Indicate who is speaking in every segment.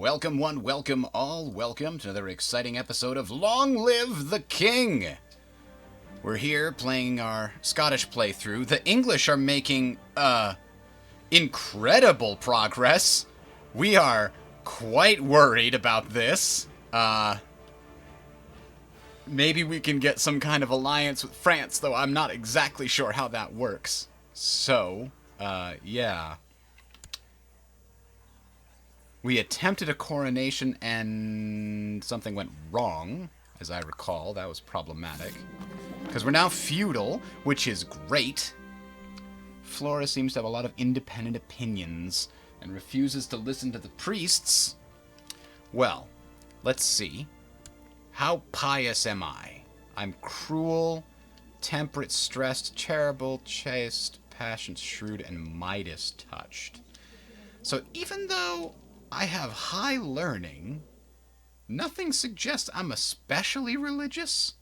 Speaker 1: Welcome one, welcome all, welcome to another exciting episode of Long Live the King! We're here playing our Scottish playthrough. The English are making, incredible progress. We are quite worried about this. Maybe we can get some kind of alliance with France, though I'm not exactly sure how that works. So, yeah. We attempted a coronation and something went wrong, as I recall. That was problematic. Because we're now feudal, which is great. Flora seems to have a lot of independent opinions and refuses to listen to the priests. Well, let's see. How pious am I? I'm cruel, temperate, stressed, charitable, chaste, passionate, shrewd, and Midas touched. So even though I have high learning, nothing suggests I'm especially religious.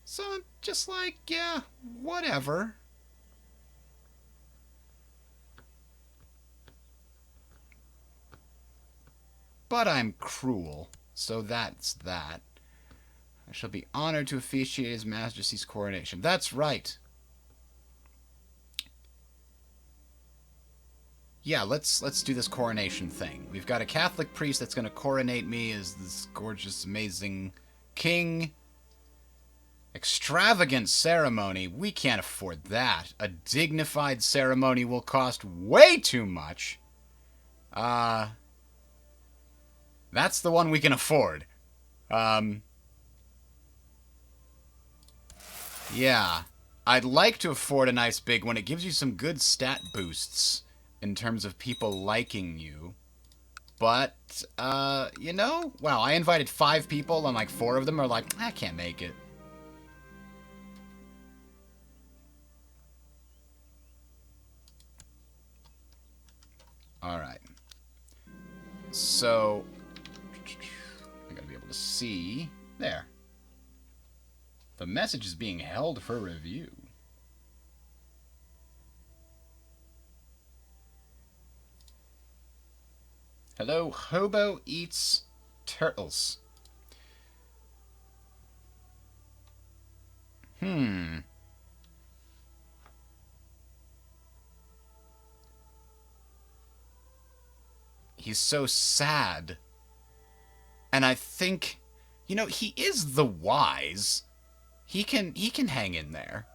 Speaker 1: So I'm just like, yeah, whatever. But I'm cruel, so that's that. I shall be honored to officiate His Majesty's coronation. That's right. Yeah, let's do this coronation thing. We've got a Catholic priest that's going to coronate me as this gorgeous, amazing king. Extravagant ceremony. We can't afford that. A dignified ceremony will cost way too much. That's the one we can afford. Yeah. I'd like to afford a nice big one. It gives you some good stat boosts in terms of people liking you. But, you know, wow, I invited 5 people and like 4 of them are like, I can't make it. Alright. So, I gotta be able to see. There. The message is being held for review. Hello, Hobo Eats Turtles. He's so sad. And I think, you know, he is the wise. He can hang in there.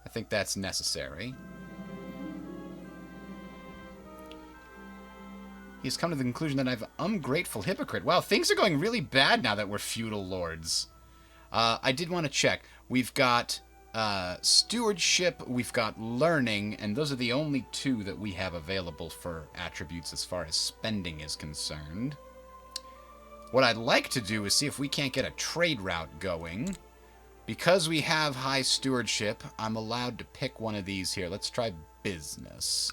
Speaker 1: I think that's necessary. He's come to the conclusion that I'm an ungrateful hypocrite. Wow, things are going really bad now that we're feudal lords. I did want to check. We've got stewardship, we've got learning, and those are the only 2 that we have available for attributes as far as spending is concerned. What I'd like to do is see if we can't get a trade route going. Because we have high stewardship, I'm allowed to pick one of these here. Let's try business.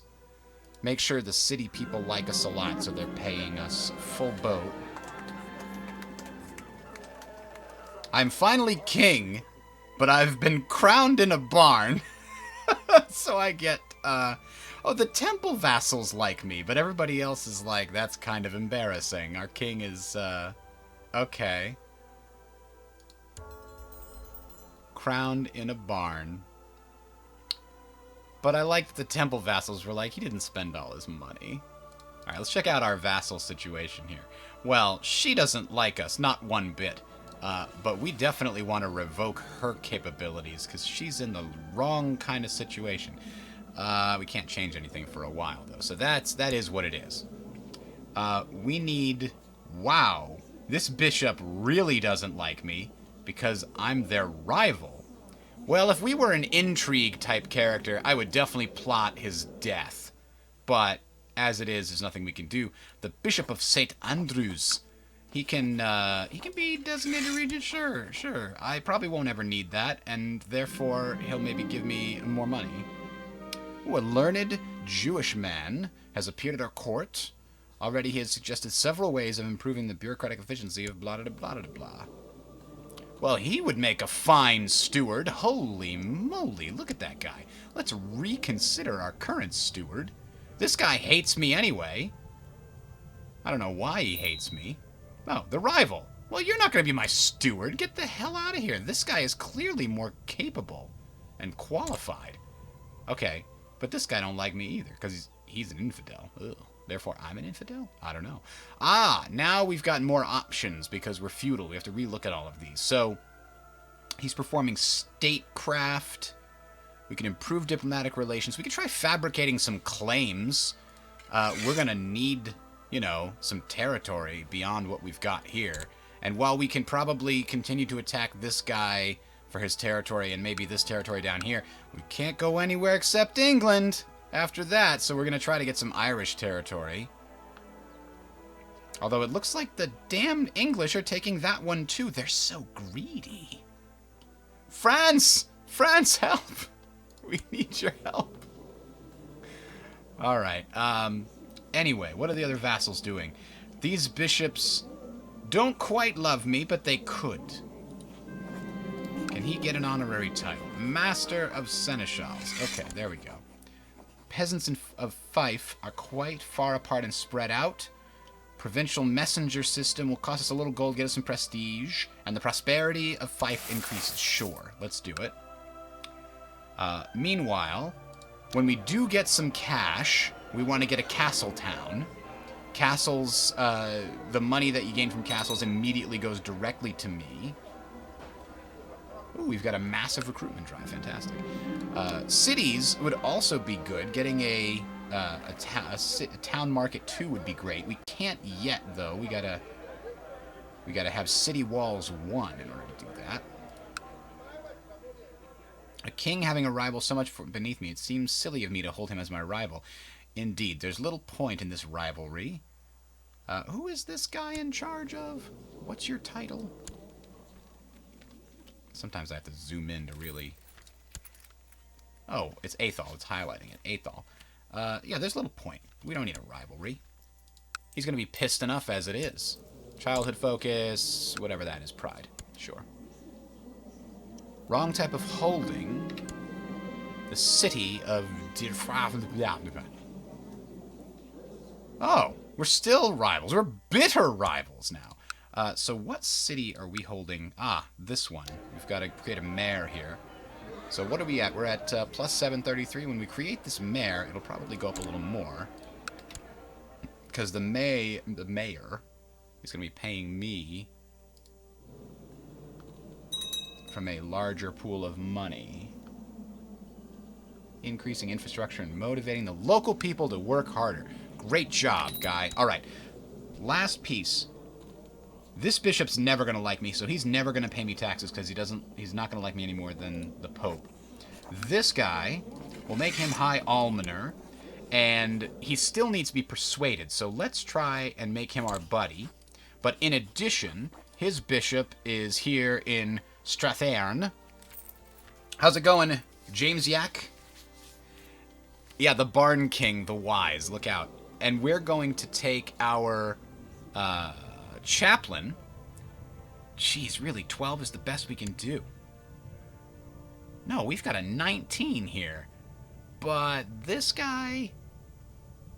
Speaker 1: Make sure the city people like us a lot, so they're paying us full boat. I'm finally king, but I've been crowned in a barn. So I get, oh, the temple vassals like me, but everybody else is like, that's kind of embarrassing. Our king is, okay. Crowned in a barn. But I liked the temple vassals were like, he didn't spend all his money. Alright, let's check out our vassal situation here. Well, she doesn't like us, not one bit. But we definitely want to revoke her capabilities, because she's in the wrong kind of situation. We can't change anything for a while, though. So that is what it is. We need... Wow. This bishop really doesn't like me, because I'm their rival. Well, if we were an intrigue-type character, I would definitely plot his death. But, as it is, there's nothing we can do. The Bishop of St. Andrews. He can be designated regent? Sure. I probably won't ever need that, and therefore, he'll maybe give me more money. Ooh, a learned Jewish man has appeared at our court. Already he has suggested several ways of improving the bureaucratic efficiency of blah, blah, blah, blah, blah. Well, he would make a fine steward. Holy moly, look at that guy. Let's reconsider our current steward. This guy hates me anyway. I don't know why he hates me. Oh, the rival. Well, you're not going to be my steward. Get the hell out of here. This guy is clearly more capable and qualified. Okay, but this guy don't like me either because he's an infidel. Ugh. Therefore, I'm an infidel? I don't know. Ah, now we've got more options because we're feudal. We have to relook at all of these. So, he's performing statecraft. We can improve diplomatic relations. We can try fabricating some claims. We're going to need, you know, some territory beyond what we've got here. And while we can probably continue to attack this guy for his territory and maybe this territory down here, we can't go anywhere except England after that. So we're going to try to get some Irish territory. Although it looks like the damn English are taking that one too. They're so greedy. France! France, help! We need your help. Alright, anyway, what are the other vassals doing? These bishops don't quite love me, but they could. Can he get an honorary title? Master of Seneschals. Okay, there we go. Peasants of Fife are quite far apart and spread out. Provincial messenger system will cost us a little gold, get us some prestige, and the prosperity of Fife increases. Sure, let's do it. Meanwhile, when we do get some cash, we want to get a castle town. Castles, the money that you gain from castles immediately goes directly to me. Ooh, we've got a massive recruitment drive. Fantastic. Cities would also be good. Getting a town market 2 would be great. We can't yet, though. We gotta have city walls 1 in order to do that. A king having a rival so much beneath me, it seems silly of me to hold him as my rival. Indeed, there's little point in this rivalry. Who is this guy in charge of? What's your title? Sometimes I have to zoom in to really... Oh, it's Athol. It's highlighting it. Athol. Yeah, there's little point. We don't need a rivalry. He's going to be pissed enough as it is. Childhood focus, whatever that is, pride. Sure. Wrong type of holding. The city of... Oh, we're still rivals. We're bitter rivals now. So what city are we holding? Ah, this one. We've got to create a mayor here. So what are we at? We're at plus 733. When we create this mayor, it'll probably go up a little more. Because the mayor is going to be paying me from a larger pool of money. Increasing infrastructure and motivating the local people to work harder. Great job, guy. All right. Last piece. This bishop's never going to like me, so he's never going to pay me taxes because he's not going to like me any more than the Pope. This guy will make him High Almoner, and he still needs to be persuaded, so let's try and make him our buddy. But in addition, his bishop is here in Strathearn. How's it going, James Yak? Yeah, the Barn King, the Wise. Look out. And we're going to take our chaplain. Jeez, really, 12 is the best we can do. No, we've got a 19 here. But this guy...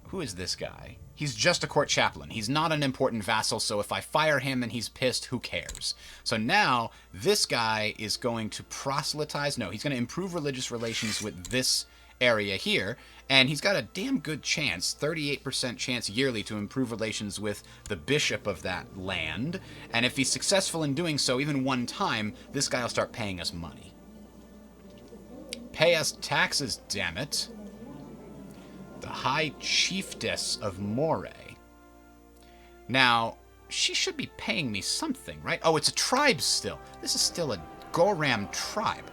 Speaker 1: Who is this guy? He's just a court chaplain. He's not an important vassal, so if I fire him and he's pissed, who cares? So now, this guy is going to proselytize. No, he's going to improve religious relations with this area here, and he's got a damn good chance, 38% chance yearly, to improve relations with the bishop of that land. And if he's successful in doing so even one time, this guy will start paying us money. Pay us taxes, damn it. The High Chiefess of Moray. Now, she should be paying me something, right? Oh, it's a tribe still. This is still a Goram tribe.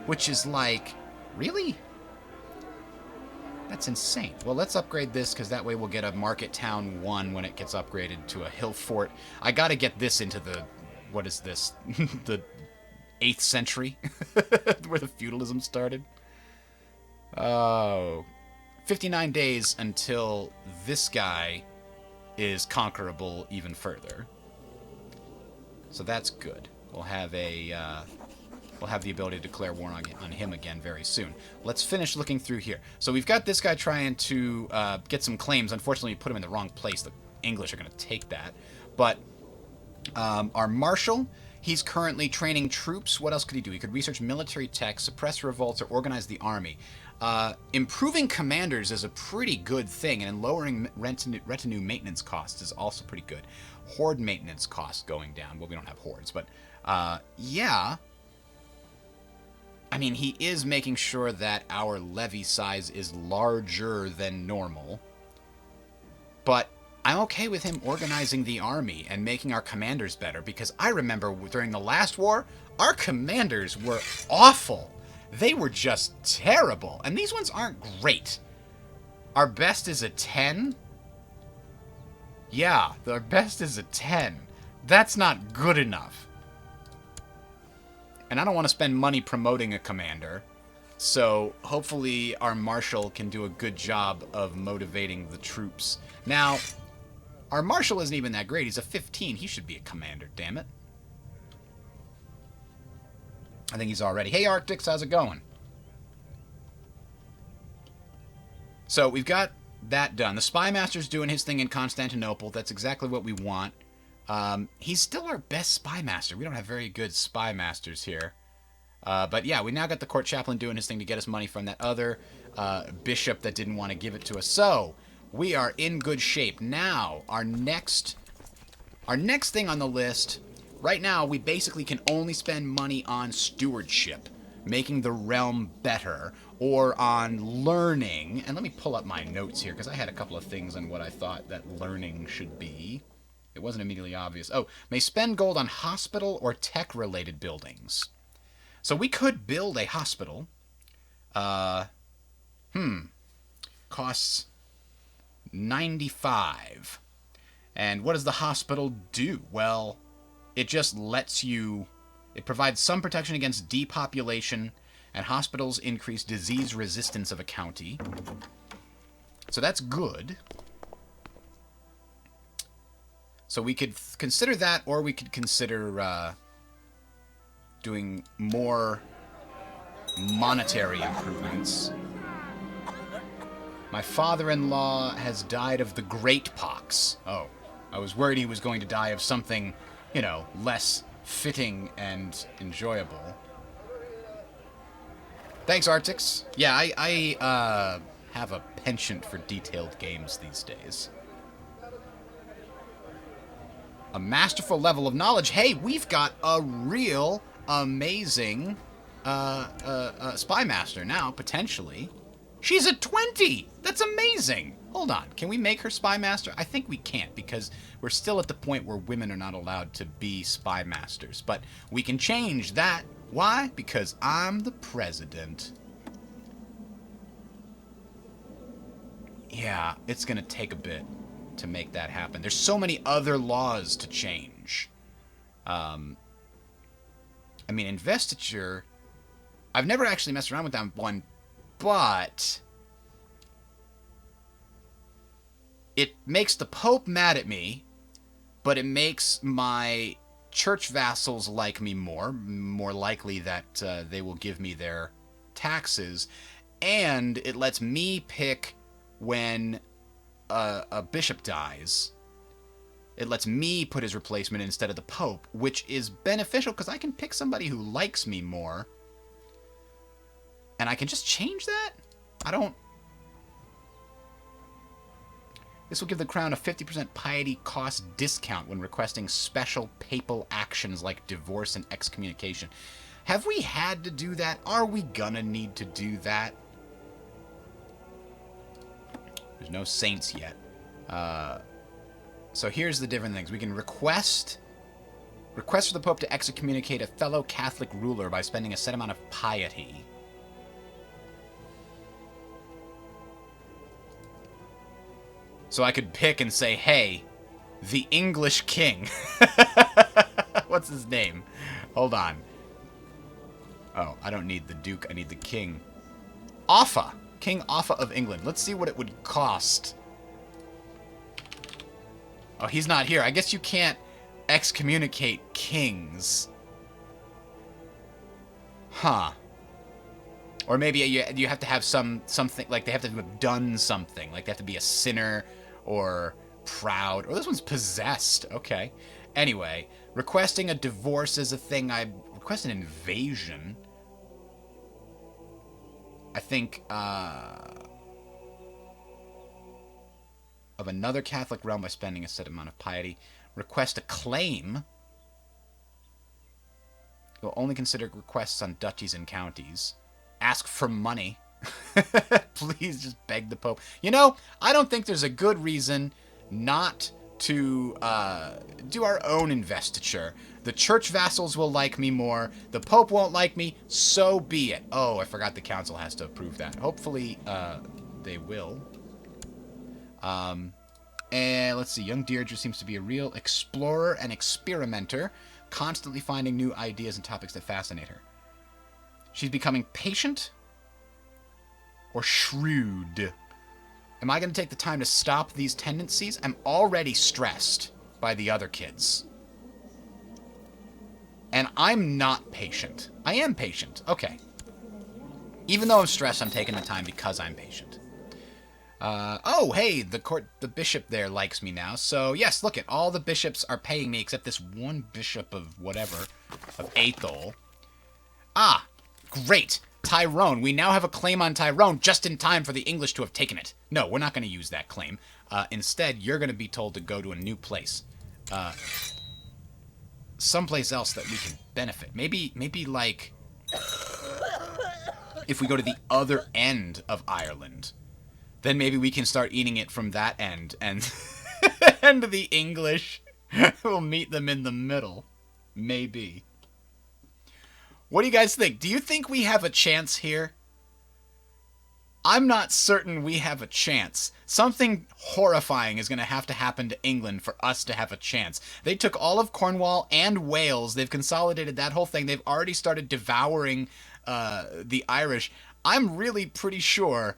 Speaker 1: Which is like, really? That's insane. Well, let's upgrade this, because that way we'll get a Market Town 1 when it gets upgraded to a hill fort. I gotta get this into the... What is this? The 8th century? Where the feudalism started? Oh... 59 days until this guy is conquerable even further. So that's good. We'll have a we'll have the ability to declare war on him again very soon. Let's finish looking through here. So we've got this guy trying to get some claims. Unfortunately, we put him in the wrong place. The English are going to take that. But our Marshal, he's currently training troops. What else could he do? He could research military tech, suppress revolts, or organize the army. Improving commanders is a pretty good thing, and lowering retinue maintenance costs is also pretty good. Horde maintenance costs going down. Well, we don't have hordes, but yeah. I mean, he is making sure that our levy size is larger than normal. But I'm okay with him organizing the army and making our commanders better, because I remember during the last war, our commanders were awful. They were just terrible. And these ones aren't great. Our best is a 10? Yeah, our best is a 10. That's not good enough. And I don't want to spend money promoting a commander. So hopefully our Marshal can do a good job of motivating the troops. Now, our Marshal isn't even that great. He's a 15. He should be a commander, damn it. I think he's already. Hey, Arctics, how's it going? So we've got that done. The Spy Master's doing his thing in Constantinople. That's exactly what we want. He's still our best Spy Master. We don't have very good Spy Masters here. But yeah, we now got the Court Chaplain doing his thing to get us money from that other bishop that didn't want to give it to us. So we are in good shape. Now, our next thing on the list. Right now, we basically can only spend money on stewardship, making the realm better, or on learning. And let me pull up my notes here, because I had a couple of things on what I thought that learning should be. It wasn't immediately obvious. Oh, may spend gold on hospital or tech-related buildings. So we could build a hospital. Costs 95. And what does the hospital do? Well, it just lets you... It provides some protection against depopulation, and hospitals increase disease resistance of a county. So that's good. So we could consider that, or we could consider doing more monetary improvements. My father-in-law has died of the Great Pox. Oh, I was worried he was going to die of something, you know, less fitting and enjoyable. Thanks, Arctics. Yeah, I have a penchant for detailed games these days. A masterful level of knowledge. Hey, we've got a real amazing Spy Master now, potentially. She's a 20! That's amazing! Hold on, can we make her Spy Master? I think we can't, because we're still at the point where women are not allowed to be Spy Masters. But we can change that. Why? Because I'm the president. Yeah, it's gonna take a bit to make that happen. There's so many other laws to change. I mean, Investiture, I've never actually messed around with that one, but it makes the Pope mad at me, but it makes my church vassals like me more likely that they will give me their taxes, and it lets me pick when a bishop dies. It lets me put his replacement instead of the Pope, which is beneficial because I can pick somebody who likes me more. And I can just change that? I don't... This will give the crown a 50% piety cost discount when requesting special papal actions like divorce and excommunication. Have we had to do that? Are we gonna need to do that? There's no saints yet. So here's the different things. We can request for the Pope to excommunicate a fellow Catholic ruler by spending a set amount of piety. So I could pick and say, hey, the English king. What's his name? Hold on. Oh, I don't need the Duke. I need the king. Offa. King Offa of England. Let's see what it would cost. Oh, he's not here. I guess you can't excommunicate kings. Huh. Or maybe you have to have something, like they have to have done something. Like they have to be a sinner or proud. Or this one's possessed. Okay. Anyway, requesting a divorce is a thing. I request an invasion. I think, of another Catholic realm by spending a set amount of piety. Request a claim. You'll only consider requests on duchies and counties. Ask for money. Please just beg the Pope. You know, I don't think there's a good reason not to do our own investiture. The church vassals will like me more. The Pope won't like me. So be it. Oh, I forgot the council has to approve that. Hopefully, they will. And let's see. Young Deirdre seems to be a real explorer and experimenter, constantly finding new ideas and topics that fascinate her. She's becoming patient or shrewd. Am I going to take the time to stop these tendencies? I'm already stressed by the other kids. And I'm not patient. I am patient. Okay. Even though I'm stressed, I'm taking the time because I'm patient. Oh, hey, the bishop there likes me now. So, yes, look at all the bishops are paying me except this one bishop of whatever, of Athol. Ah, great. Tyrone. We now have a claim on Tyrone just in time for the English to have taken it. No, we're not going to use that claim. Instead, you're going to be told to go to a new place. Someplace else that we can benefit. Maybe like, if we go to the other end of Ireland, then maybe we can start eating it from that end, and and the English will meet them in the middle. Maybe. What do you guys think? Do you think we have a chance here? I'm not certain we have a chance. Something horrifying is going to have to happen to England for us to have a chance. They took all of Cornwall and Wales. They've consolidated that whole thing. They've already started devouring the Irish. I'm really pretty sure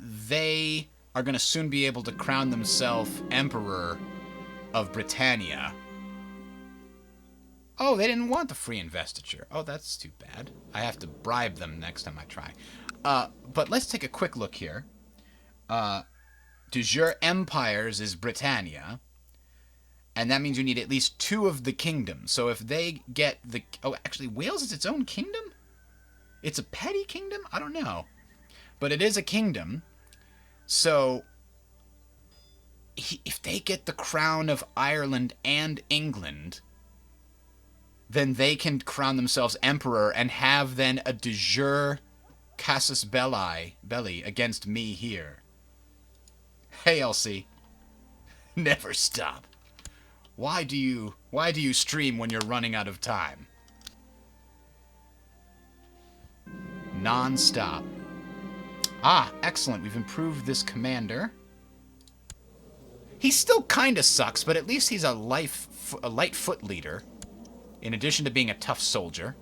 Speaker 1: they are going to soon be able to crown themselves Emperor of Britannia. Oh, they didn't want the free investiture. Oh, that's too bad. I have to bribe them next time I try. But let's take a quick look here. De jure empires is Britannia. And that means you need at least 2 of the kingdoms. So if they get the... Oh, actually, Wales is its own kingdom? It's a petty kingdom? I don't know. But it is a kingdom. So if they get the crown of Ireland and England, then they can crown themselves emperor and have then a de jure casus belli against me here. Hey, Elsie. Never stop. Why do you stream when you're running out of time? Non-stop. Ah, excellent. We've improved this commander. He still kind of sucks, but at least he's a light foot leader, in addition to being a tough soldier.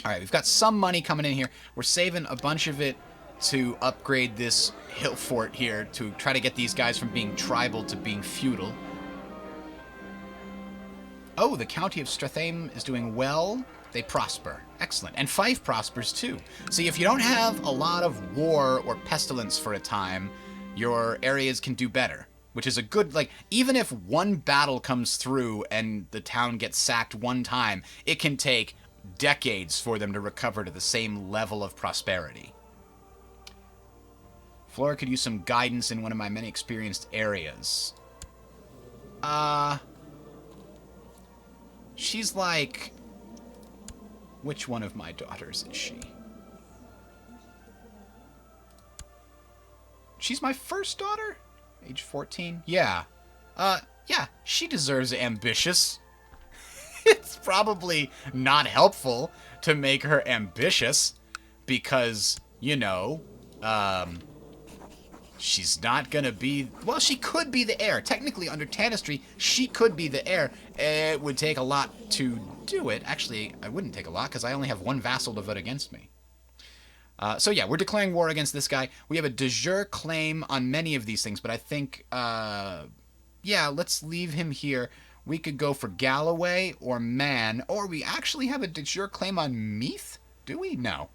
Speaker 1: Alright, we've got some money coming in here. We're saving a bunch of it to upgrade this hill fort here to try to get these guys from being tribal to being feudal. Oh, the County of Strathame is doing well. They prosper. Excellent. And Fife prospers too. See, if you don't have a lot of war or pestilence for a time, your areas can do better. Which is a good, like, even if one battle comes through and the town gets sacked one time, it can take decades for them to recover to the same level of prosperity. Flora could use some guidance in one of my many experienced areas. She's like... Which one of my daughters is she? She's my first daughter? Age 14? Yeah. Yeah, she deserves ambitious. It's probably not helpful to make her ambitious because, you know, she's not gonna be... Well, she could be the heir. Technically, under Tanistry, she could be the heir. It would take a lot to do it. Actually, I wouldn't take a lot because I only have one vassal to vote against me. So yeah, we're declaring war against this guy. We have a de jure claim on many of these things, but I think, yeah, let's leave him here. We could go for Galloway or Man, or we actually have a de jure claim on Meath? Do we? No.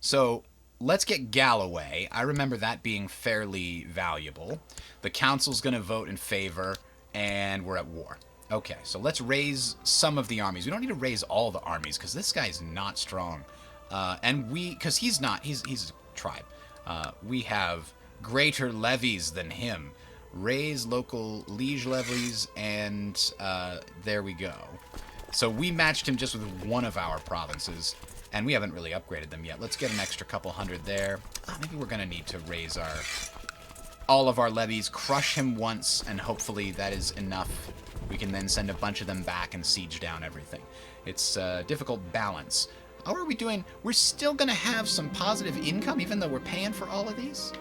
Speaker 1: So let's get Galloway. I remember that being fairly valuable. The council's going to vote in favor, and we're at war. Okay, so let's raise some of the armies. We don't need to raise all the armies, because this guy's not strong. Because he's not, he's a tribe. We have greater levies than him. Raise local liege levies, and there we go. So we matched him just with one of our provinces, and we haven't really upgraded them yet. Let's get an extra couple hundred there. Maybe we're going to need to raise all of our levies, crush him once, and hopefully that is enough. We can then send a bunch of them back and siege down everything. It's a difficult balance. How are we doing? We're still going to have some positive income, even though we're paying for all of these?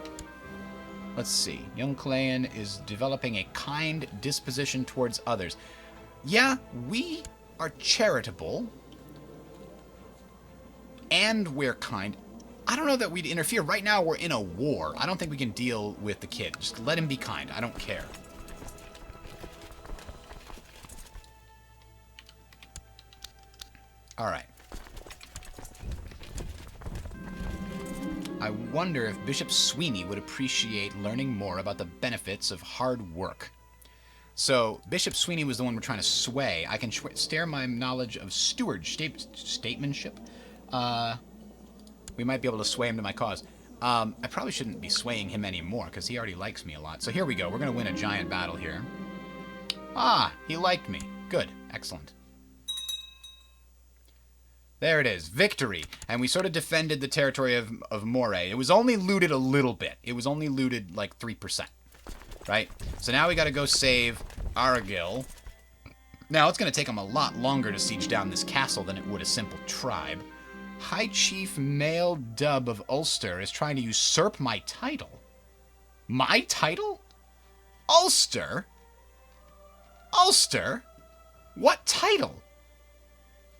Speaker 1: Let's see. Young Clan is developing a kind disposition towards others. Yeah, we are charitable. And we're kind. I don't know that we'd interfere. Right now, we're in a war. I don't think we can deal with the kid. Just let him be kind. I don't care. Alright. I wonder if Bishop Sweeney would appreciate learning more about the benefits of hard work. So, Bishop Sweeney was the one we're trying to sway. I can stare my knowledge of statesmanship. We might be able to sway him to my cause. I probably shouldn't be swaying him anymore, because he already likes me a lot. So here we go. We're going to win a giant battle here. Ah, he liked me. Good. Excellent. There it is. Victory. And we sort of defended the territory of Moray. It was only looted a little bit. It was only looted like 3%. Right? So now we got to go save Argyll. Now, it's going to take them a lot longer to siege down this castle than it would a simple tribe. High Chief Male Dub of Ulster is trying to usurp my title. My title? Ulster? Ulster? What title?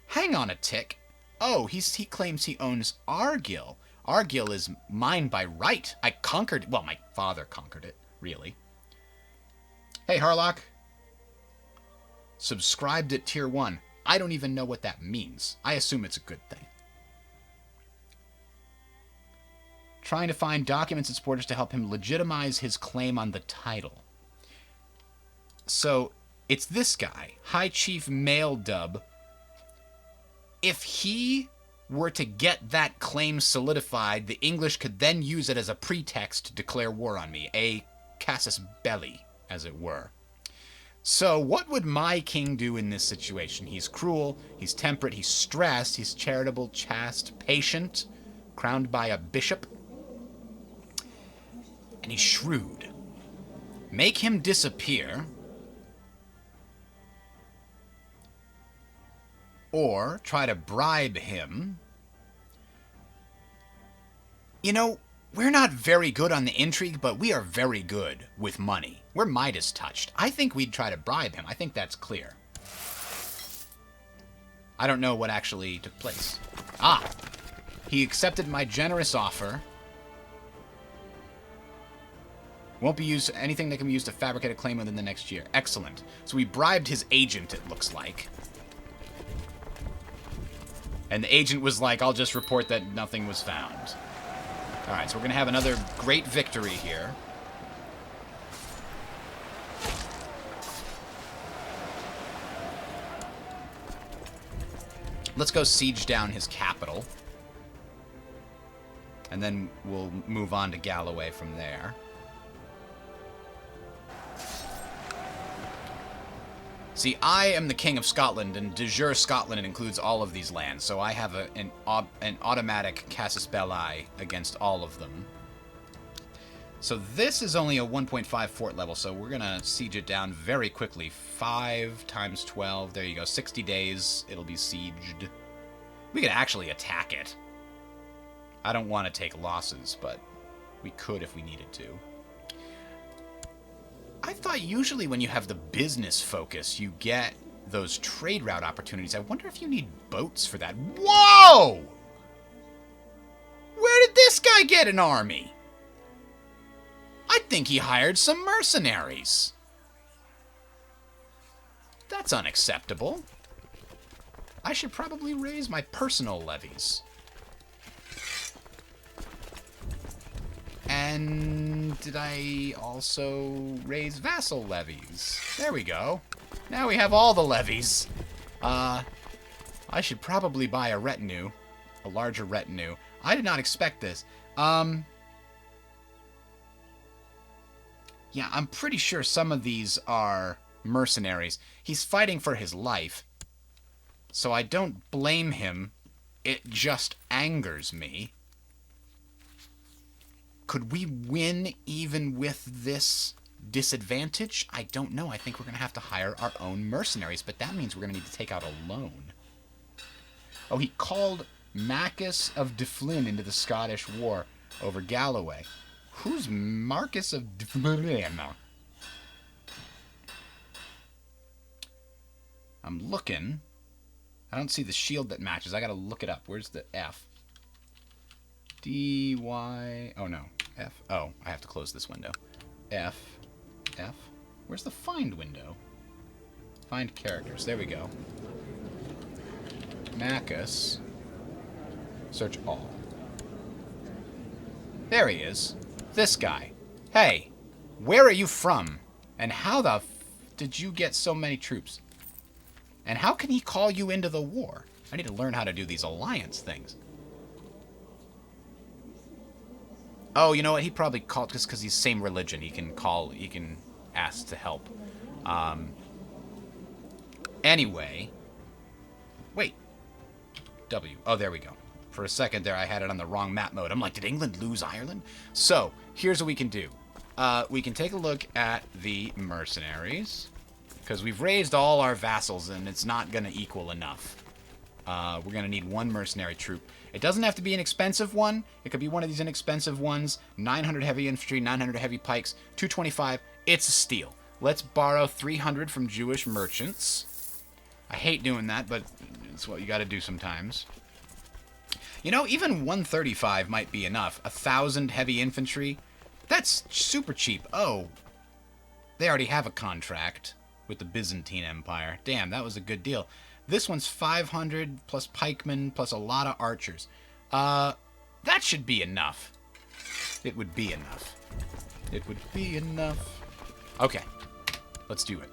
Speaker 1: Hang on a tick. Oh, he claims he owns Argyll. Argyll is mine by right. I conquered... Well, my father conquered it, really. Hey, Harlock. Subscribed at Tier 1. I don't even know what that means. I assume it's a good thing. Trying to find documents and supporters to help him legitimize his claim on the title. So, it's this guy, High Chief Male Dub. If he were to get that claim solidified, the English could then use it as a pretext to declare war on me. A casus belli, as it were. So, what would my king do in this situation? He's cruel, he's temperate, he's stressed, he's charitable, chaste, patient, crowned by a bishop. And he's shrewd. Make him disappear. Or try to bribe him. You know, we're not very good on the intrigue, but we are very good with money. We're Midas touched. I think we'd try to bribe him. I think that's clear. I don't know what actually took place. Ah! He accepted my generous offer. Won't be used anything that can be used to fabricate a claim within the next year. Excellent. So we bribed his agent, it looks like. And the agent was like, I'll just report that nothing was found. Alright, so we're going to have another great victory here. Let's go siege down his capital. And then we'll move on to Galloway from there. See, I am the King of Scotland, and de jure Scotland includes all of these lands, so I have an automatic casus belli against all of them. So this is only a 1.5 fort level, so we're going to siege it down very quickly. 5 times 12, there you go, 60 days, it'll be sieged. We could actually attack it. I don't want to take losses, but we could if we needed to. I thought usually when you have the business focus, you get those trade route opportunities. I wonder if you need boats for that. Whoa! Where did this guy get an army? I think he hired some mercenaries. That's unacceptable. I should probably raise my personal levies. And did I also raise vassal levies? There we go. Now we have all the levies. I should probably buy a retinue. A larger retinue. I did not expect this. Yeah, I'm pretty sure some of these are mercenaries. He's fighting for his life. So I don't blame him. It just angers me. Could we win even with this disadvantage? I don't know. I think we're going to have to hire our own mercenaries, but that means we're going to need to take out a loan. Oh, he called Marcus of Deflin into the Scottish War over Galloway. Who's Marcus of Deflin? I'm looking. I don't see the shield that matches. I got to look it up. Where's the F? D-Y... Oh, no. F. Oh, I have to close this window. F. F. Where's the find window? Find characters. There we go. Marcus. Search all. There he is. This guy. Hey, where are you from? And how the did you get so many troops? And how can he call you into the war? I need to learn how to do these alliance things. Oh, you know what? He probably called just because he's same religion. He can ask to help. Anyway. Wait. W. Oh, there we go. For a second there, I had it on the wrong map mode. I'm like, did England lose Ireland? So, here's what we can do. We can take a look at the mercenaries. Because we've raised all our vassals, and it's not going to equal enough. We're going to need one mercenary troop. It doesn't have to be an expensive one. It could be one of these inexpensive ones. 900 heavy infantry, 900 heavy pikes, 225. It's a steal. Let's borrow 300 from Jewish merchants. I hate doing that, but it's what you got to do sometimes. You know, even 135 might be enough. 1,000 heavy infantry. That's super cheap. Oh, they already have a contract with the Byzantine Empire. Damn, that was a good deal. This one's 500 plus pikemen plus a lot of archers. That should be enough. It would be enough. It would be enough. Okay, let's do it.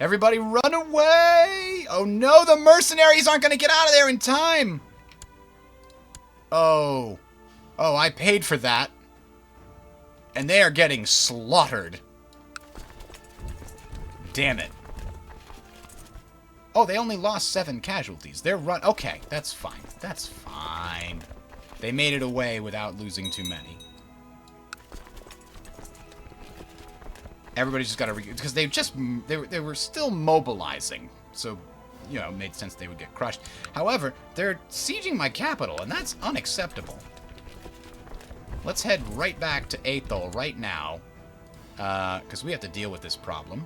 Speaker 1: Everybody run away! Oh no, the mercenaries aren't going to get out of there in time! Oh. Oh, I paid for that. And they are getting slaughtered. Damn it. Oh, they only lost 7 casualties. They're okay, that's fine. That's fine. They made it away without losing too many. Everybody's just got to... Because they were still mobilizing. So, you know, it made sense they would get crushed. However, they're sieging my capital, and that's unacceptable. Let's head right back to Athol right now. Because we have to deal with this problem.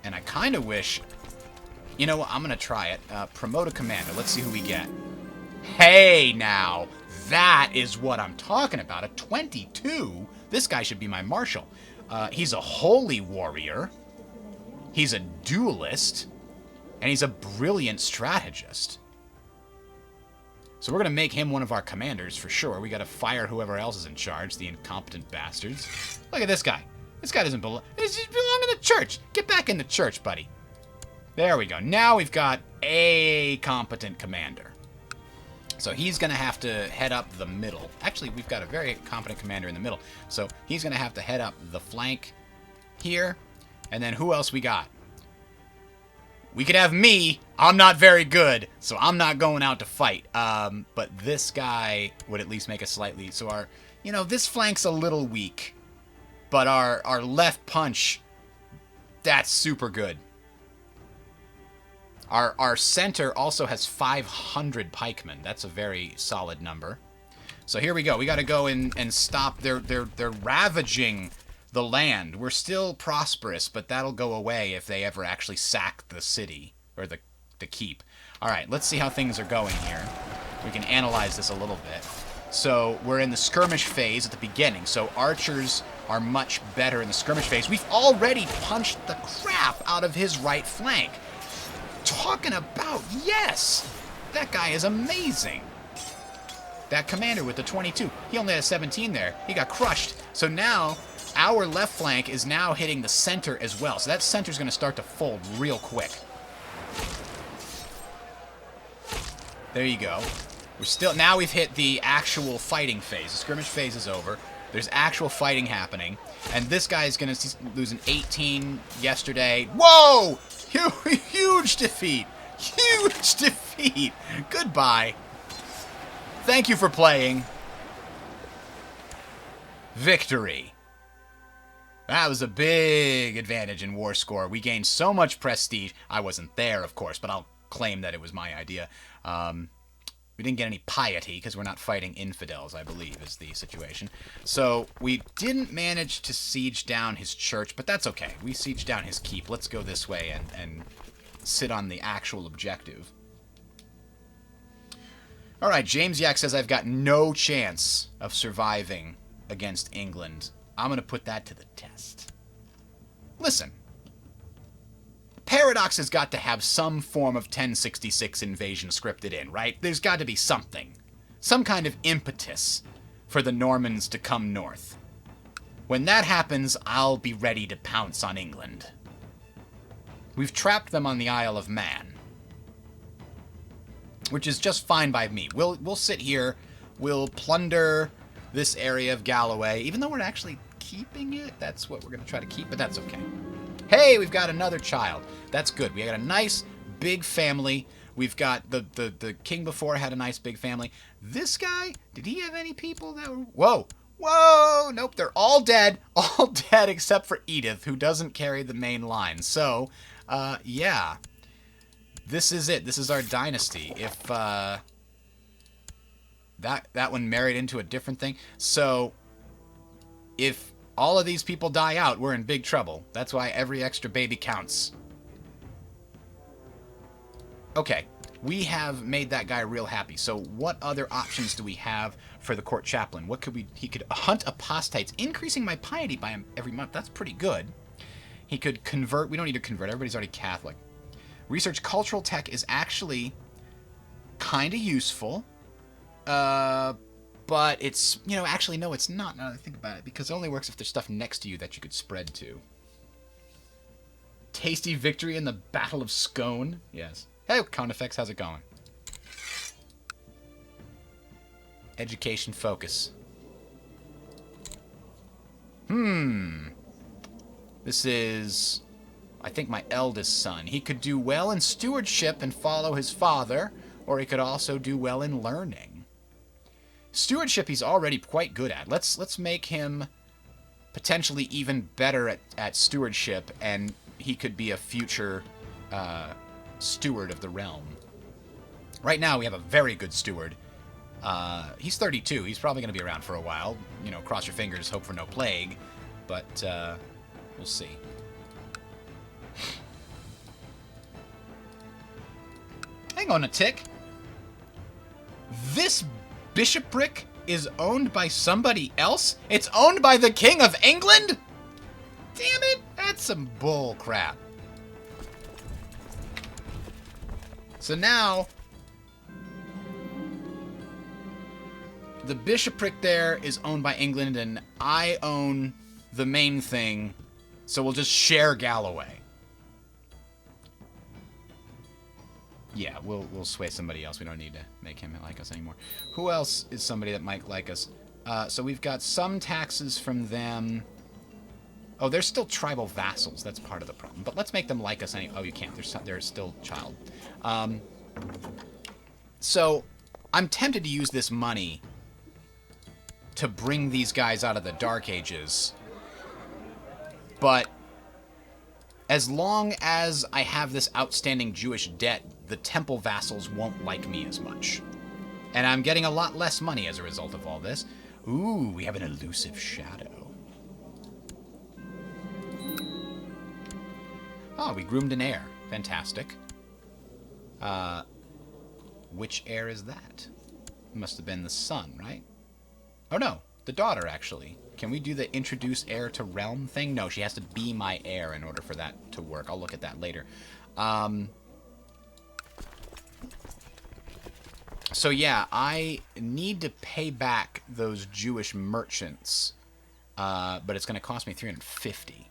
Speaker 1: And I kind of wish... You know what? I'm going to try it. Promote a commander. Let's see who we get. Hey, now. That is what I'm talking about. A 22? This guy should be my marshal. He's a holy warrior. He's a duelist. And he's a brilliant strategist. So we're going to make him one of our commanders for sure. We got to fire whoever else is in charge, the incompetent bastards. Look at this guy. This guy doesn't belong. He belong in the church. Get back in the church, buddy. There we go. Now we've got a competent commander. So he's going to have to head up the middle. Actually, we've got a very competent commander in the middle. So he's going to have to head up the flank here. And then who else we got? We could have me. I'm not very good, so I'm not going out to fight. But this guy would at least make us slightly... So our... You know, this flank's a little weak. But our left punch, that's super good. Our center also has 500 pikemen. That's a very solid number. So here we go. We got to go in and stop. They're ravaging the land. We're still prosperous, but that'll go away if they ever actually sack the city or the keep. All right, let's see how things are going here. We can analyze this a little bit. So we're in the skirmish phase at the beginning. So archers are much better in the skirmish phase. We've already punched the crap out of his right flank. Talking about, yes! That guy is amazing. That commander with the 22, he only had a 17 there. He got crushed. So now, our left flank is now hitting the center as well. So that center's going to start to fold real quick. There you go. Now we've hit the actual fighting phase. The skirmish phase is over. There's actual fighting happening. And this guy is going to lose an 18 yesterday. Whoa! Huge defeat. Huge defeat. Goodbye. Thank you for playing. Victory. That was a big advantage in war score. We gained so much prestige. I wasn't there, of course, but I'll claim that it was my idea. We didn't get any piety because we're not fighting infidels, I believe, is the situation. So we didn't manage to siege down his church, but that's okay. We sieged down his keep. Let's go this way and sit on the actual objective. All right, James Yak says I've got no chance of surviving against England. I'm going to put that to the test. Listen. Paradox has got to have some form of 1066 invasion scripted in, right? There's got to be something. Some kind of impetus for the Normans to come north. When that happens, I'll be ready to pounce on England. We've trapped them on the Isle of Man, which is just fine by me. We'll sit here, we'll plunder this area of Galloway, even though we're actually keeping it. That's what we're going to try to keep, but that's okay. Hey, we've got another child. That's good. We got a nice big family. We've got the king before had a nice big family. This guy, did he have any people that were... Whoa. Whoa. Nope, they're all dead. All dead except for Edith, who doesn't carry the main line. So, yeah. This is it. This is our dynasty. If that one married into a different thing. So if all of these people die out, we're in big trouble. That's why every extra baby counts. Okay, we have made that guy real happy. So what other options do we have for the court chaplain? What could we... He could hunt apostates, increasing my piety by him every month. That's pretty good. He could convert. We don't need to convert. Everybody's already Catholic. Research cultural tech is actually kind of useful. But it's, actually, no, it's not, now that I think about it, because it only works if there's stuff next to you that you could spread to. Tasty victory in the Battle of Scone. Yes. Hey, Conifex, how's it going? Education focus. This is, I think, my eldest son. He could do well in stewardship and follow his father, or he could also do well in learning. Stewardship he's already quite good at. Let's make him potentially even better at stewardship, and he could be a future steward of the realm. Right now we have a very good steward. He's 32. He's probably going to be around for a while. Cross your fingers, hope for no plague. But we'll see. Hang on a tick. This bishopric is owned by somebody else? It's owned by the King of England? Damn it, that's some bull crap. So now, the bishopric there is owned by England, and I own the main thing, so we'll just share Galloway. Yeah, we'll sway somebody else. We don't need to make him like us anymore. Who else is somebody that might like us? So we've got some taxes from them. Oh, they're still tribal vassals. That's part of the problem. But let's make them like us anyway. Oh, you can't. They're still child. So I'm tempted to use this money to bring these guys out of the Dark Ages. But as long as I have this outstanding Jewish debt, the temple vassals won't like me as much. And I'm getting a lot less money as a result of all this. Ooh, we have an elusive shadow. Oh, we groomed an heir. Fantastic. Which heir is that? Must have been the son, right? Oh, no. The daughter, actually. Can we do the introduce heir to realm thing? No, she has to be my heir in order for that to work. I'll look at that later. So yeah, I need to pay back those Jewish merchants, but it's going to cost me 350.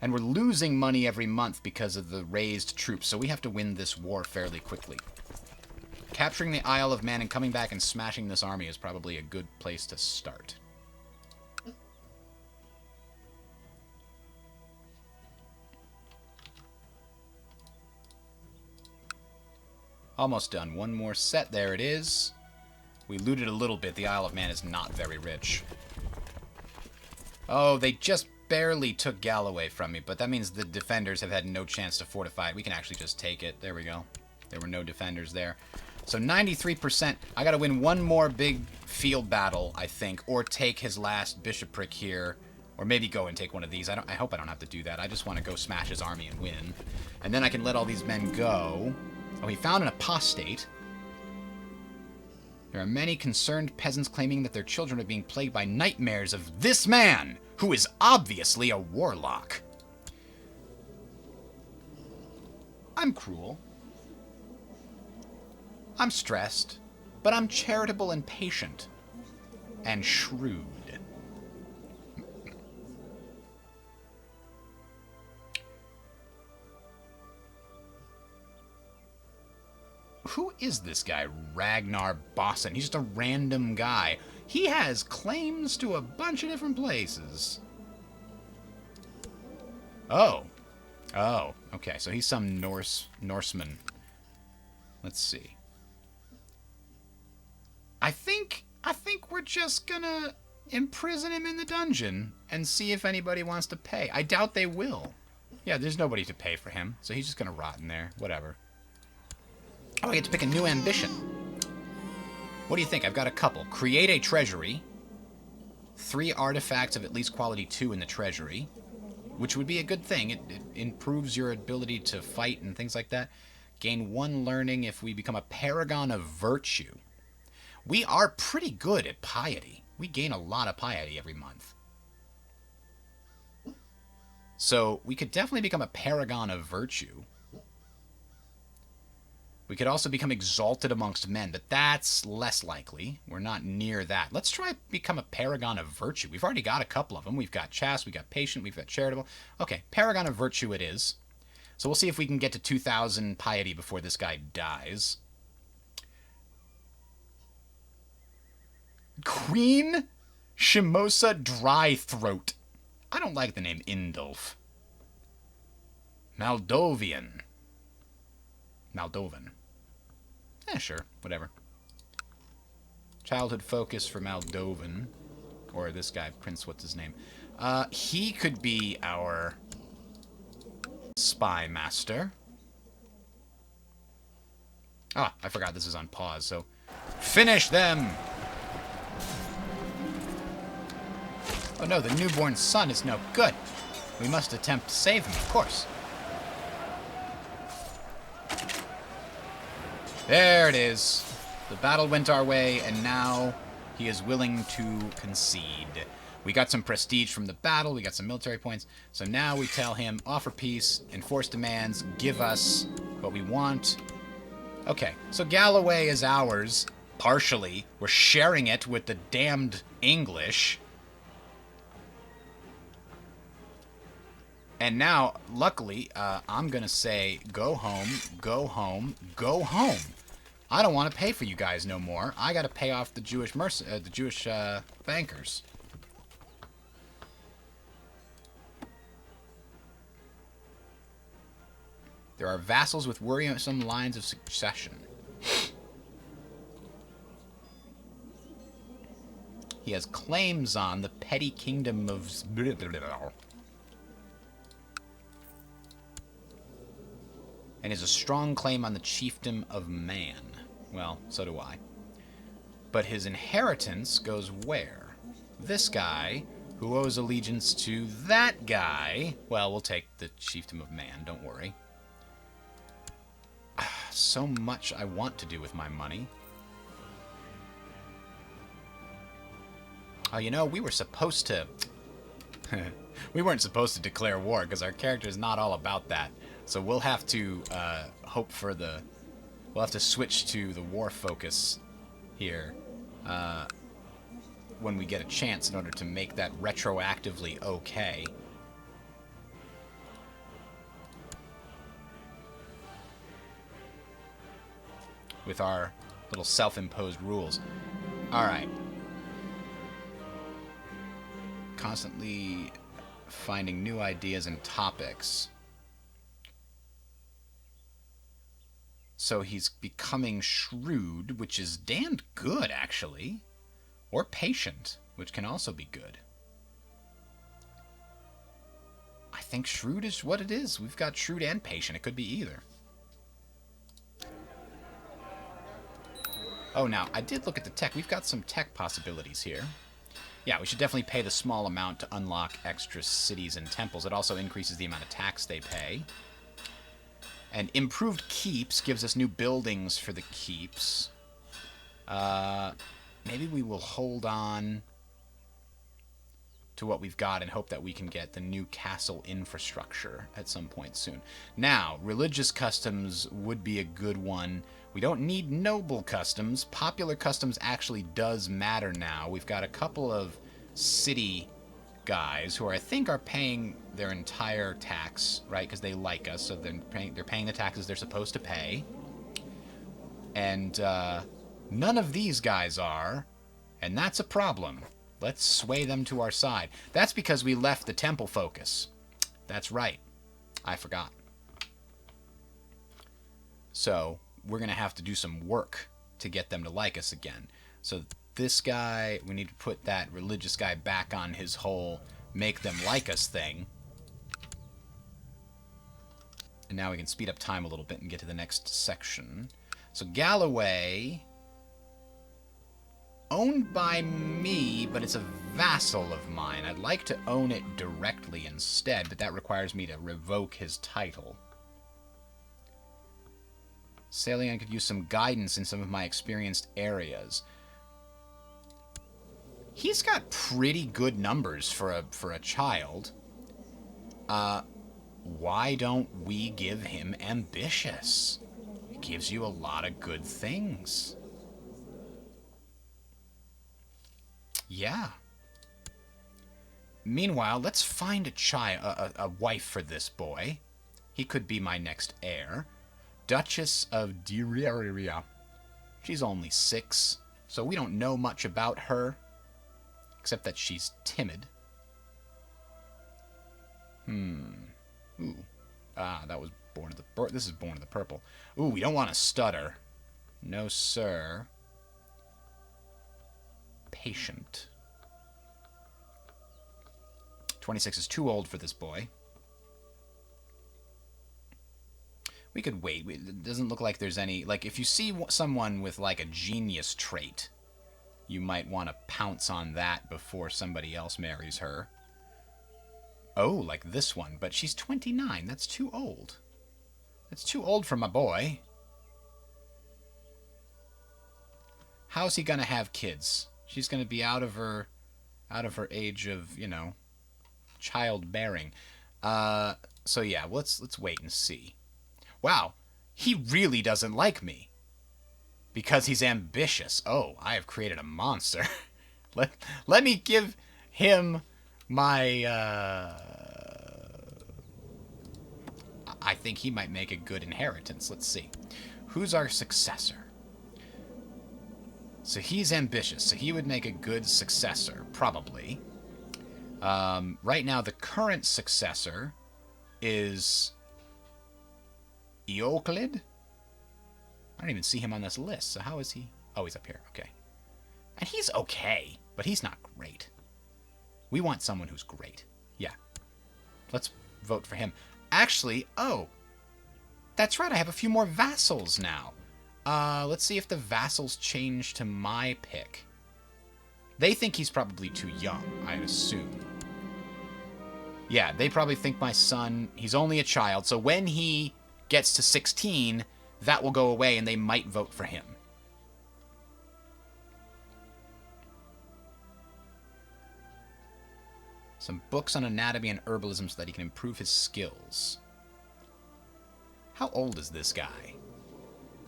Speaker 1: And we're losing money every month because of the raised troops, so we have to win this war fairly quickly. Capturing the Isle of Man and coming back and smashing this army is probably a good place to start. Almost done. One more set. There it is. We looted a little bit. The Isle of Man is not very rich. Oh, they just barely took Galloway from me, but that means the defenders have had no chance to fortify it. We can actually just take it. There we go. There were no defenders there. So 93%. I got to win one more big field battle, I think, or take his last bishopric here, or maybe go and take one of these. I hope I don't have to do that. I just want to go smash his army and win. And then I can let all these men go. Oh, he found an apostate. There are many concerned peasants claiming that their children are being plagued by nightmares of this man, who is obviously a warlock. I'm cruel. I'm stressed, but I'm charitable and patient. And shrewd. Who is this guy, Ragnar Bosson? He's just a random guy. He has claims to a bunch of different places. Oh. Oh, okay. So he's some Norseman. Let's see. I think we're just gonna imprison him in the dungeon and see if anybody wants to pay. I doubt they will. Yeah, there's nobody to pay for him, so he's just gonna rot in there. Whatever. Oh, I get to pick a new ambition. What do you think? I've got a couple. Create a treasury. 3 artifacts of at least quality 2 in the treasury, which would be a good thing. It improves your ability to fight and things like that. Gain 1 learning if we become a Paragon of Virtue. We are pretty good at piety. We gain a lot of piety every month. So we could definitely become a Paragon of Virtue. We could also become exalted amongst men, but that's less likely. We're not near that. Let's try become a Paragon of Virtue. We've already got a couple of them. We've got Chaste, we've got Patient, we've got Charitable. Okay, Paragon of Virtue it is. So we'll see if we can get to 2,000 piety before this guy dies. Queen Shimosa Drythroat. I don't like the name Indulf. Moldovan. Sure, whatever. Childhood focus for Moldovan. Or this guy, Prince, what's his name? He could be our spy master. Ah, I forgot this is on pause, so... Finish them! Oh no, the newborn son is no good. We must attempt to save him, of course. There it is. The battle went our way, and now he is willing to concede. We got some prestige from the battle, we got some military points, so now we tell him, offer peace, enforce demands, give us what we want. Okay, so Galloway is ours, partially. We're sharing it with the damned English. And now, luckily, I'm going to say, go home, go home, go home. I don't want to pay for you guys no more. I got to pay off the Jewish bankers. There are vassals with worrisome lines of succession. He has claims on the petty kingdom of... and has a strong claim on the chiefdom of Man. Well, so do I. But his inheritance goes where? This guy, who owes allegiance to that guy. Well, we'll take the chiefdom of Man, don't worry. So much I want to do with my money. Oh, you know, we were supposed to... we weren't supposed to declare war, because our character is not all about that. So we'll have to hope for the... We'll have to switch to the war focus here when we get a chance in order to make that retroactively okay. With our little self-imposed rules. Alright. Constantly finding new ideas and topics. So he's becoming shrewd, which is damned good, actually. Or patient, which can also be good. I think shrewd is what it is. We've got shrewd and patient. It could be either. Oh, now, I did look at the tech. We've got some tech possibilities here. Yeah, we should definitely pay the small amount to unlock extra cities and temples. It also increases the amount of tax they pay. And improved keeps gives us new buildings for the keeps. Maybe we will hold on to what we've got and hope that we can get the new castle infrastructure at some point soon. Now, religious customs would be a good one. We don't need noble customs. Popular customs actually does matter now. We've got a couple of city guys who I think are paying their entire tax, right? Because they like us, so they're paying the taxes they're supposed to pay. And none of these guys are, and that's a problem. Let's sway them to our side. That's because we left the temple focus. That's right. I forgot. So we're going to have to do some work to get them to like us again. So this guy, we need to put that religious guy back on his whole make them like us thing. And now we can speed up time a little bit and get to the next section. So Galloway, owned by me, but it's a vassal of mine. I'd like to own it directly instead, but that requires me to revoke his title. Salian could use some guidance in some of my experienced areas. He's got pretty good numbers for a child. Why don't we give him ambitious? It gives you a lot of good things. Yeah. Meanwhile, let's find a wife for this boy. He could be my next heir. Duchess of Diriria. She's only 6, so we don't know much about her, except that she's timid. Ooh. Ah, that was Born of the... This is Born of the Purple. Ooh, we don't want to stutter. No, sir. Patient. 26 is too old for this boy. We could wait. It doesn't look like there's any... Like, if you see someone with, like, a genius trait, you might want to pounce on that before somebody else marries her. Oh, like this one. But she's 29. That's too old. That's too old for my boy. How's he gonna have kids? She's gonna be out of her age of, you know, childbearing. So yeah, let's wait and see. Wow, he really doesn't like me. Because he's ambitious. Oh, I have created a monster. Let me give him my, I think he might make a good inheritance. Let's see. Who's our successor? So he's ambitious, so he would make a good successor, probably. Right now, the current successor is Euclid? I don't even see him on this list, so how is he? Oh, he's up here, okay. And he's okay, but he's not great. We want someone who's great. Yeah. Let's vote for him. Actually, oh, that's right, I have a few more vassals now. Let's see if the vassals change to my pick. They think he's probably too young, I assume. Yeah, they probably think my son, he's only a child, so when he gets to 16, that will go away and they might vote for him. Some books on anatomy and herbalism so that he can improve his skills. How old is this guy?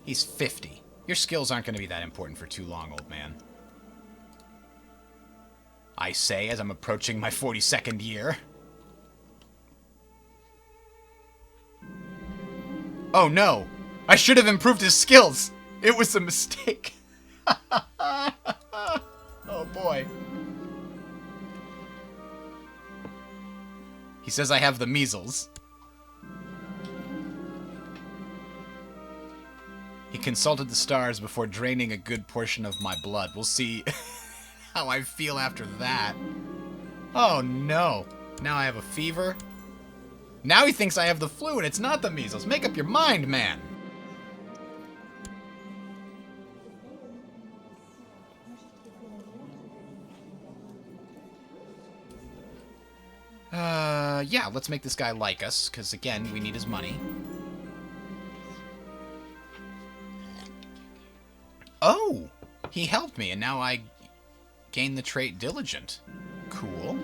Speaker 1: He's 50. Your skills aren't going to be that important for too long, old man. I say as I'm approaching my 42nd year. Oh no! I should have improved his skills! It was a mistake. Oh boy. He says I have the measles. He consulted the stars before draining a good portion of my blood. We'll see how I feel after that. Oh no. Now I have a fever. Now he thinks I have the flu and it's not the measles. Make up your mind, man. Yeah, let's make this guy like us, because again, we need his money. Oh! He helped me, and now I gain the trait Diligent. Cool.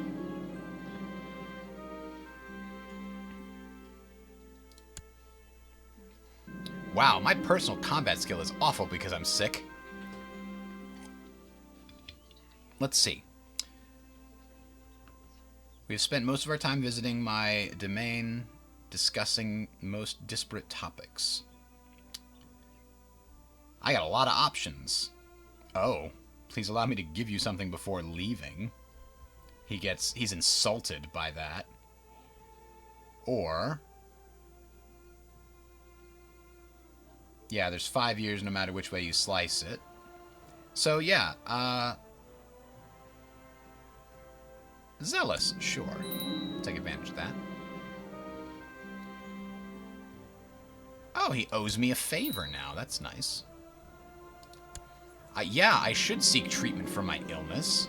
Speaker 1: Wow, my personal combat skill is awful because I'm sick. Let's see. We've spent most of our time visiting my domain, discussing most disparate topics. I got a lot of options. Oh, please allow me to give you something before leaving. He's insulted by that. Or, yeah, there's 5 years no matter which way you slice it. So yeah, Zealous, sure. Take advantage of that. Oh, he owes me a favor now. That's nice. Yeah, I should seek treatment for my illness.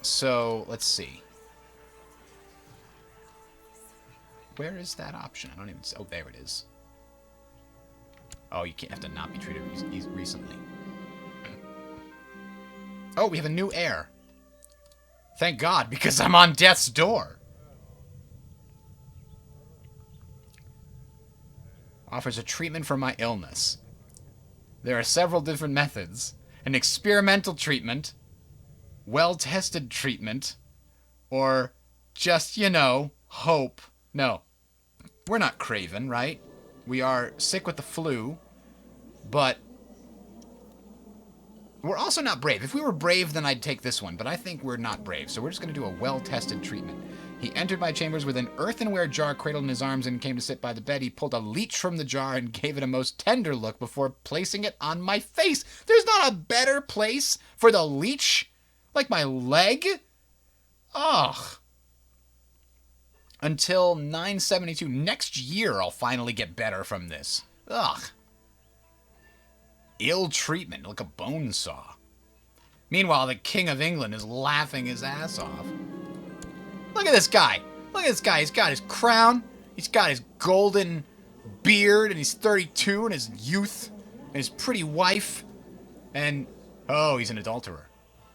Speaker 1: So, let's see. Where is that option? I don't even... Oh, there it is. Oh, you can't have to not be treated recently. Oh, we have a new heir. Thank God, because I'm on death's door. Offers a treatment for my illness. There are several different methods. An experimental treatment, well-tested treatment, or just, you know, hope. No, we're not craven, right? We are sick with the flu, but we're also not brave. If we were brave, then I'd take this one, but I think we're not brave, so we're just going to do a well-tested treatment. He entered my chambers with an earthenware jar cradled in his arms and came to sit by the bed. He pulled a leech from the jar and gave it a most tender look before placing it on my face. There's not a better place for the leech? Like my leg? Ugh. Until 972 next year, I'll finally get better from this. Ugh. Ill treatment, like a bone saw. Meanwhile, the King of England is laughing his ass off. Look at this guy. Look at this guy. He's got his crown. He's got his golden beard, and he's 32 in his youth, and his pretty wife. And, oh, he's an adulterer.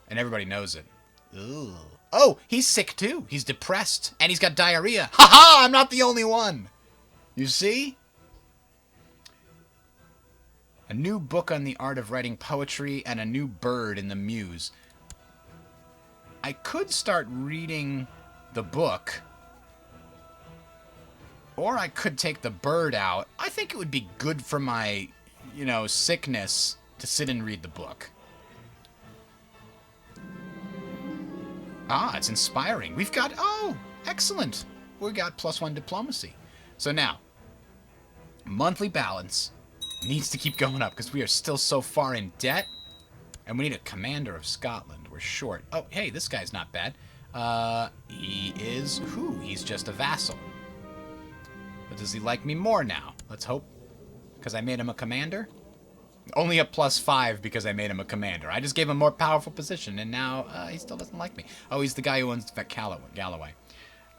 Speaker 1: And everybody knows it. Ugh. Oh, he's sick too. He's depressed, and he's got diarrhea. Ha-ha! I'm not the only one. You see? A new book on the art of writing poetry, and a new bird in the muse. I could start reading the book, or I could take the bird out. I think it would be good for my, you know, sickness to sit and read the book. Ah, it's inspiring. We've got, oh, excellent. We got +1 diplomacy. So now, monthly balance needs to keep going up because we are still so far in debt. And we need a commander of Scotland. We're short. Oh, hey, this guy's not bad. He is who? He's just a vassal. But does he like me more now? Let's hope. Because I made him a commander? Only a +5 because I made him a commander. I just gave him a more powerful position, and now he still doesn't like me. Oh, he's the guy who owns Galloway.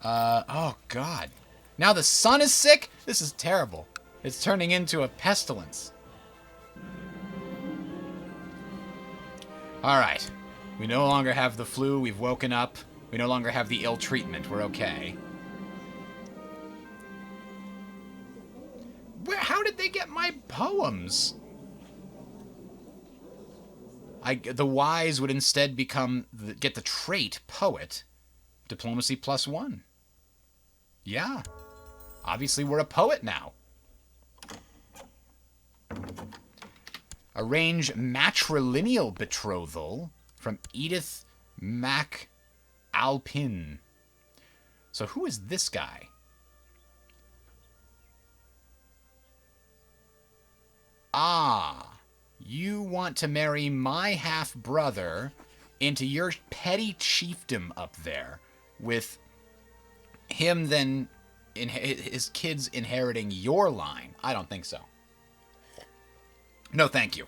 Speaker 1: Oh, God. Now the sun is sick? This is terrible. It's turning into a pestilence. Alright. We no longer have the flu. We've woken up. We no longer have the ill treatment. We're okay. How did they get my poems? The wise would instead get the trait poet. Diplomacy +1. Yeah. Obviously, we're a poet now. Arrange matrilineal betrothal from Edith MacAlpin. So who is this guy? Ah, you want to marry my half-brother into your petty chiefdom up there, with him then, his kids inheriting your line. I don't think so. No, thank you.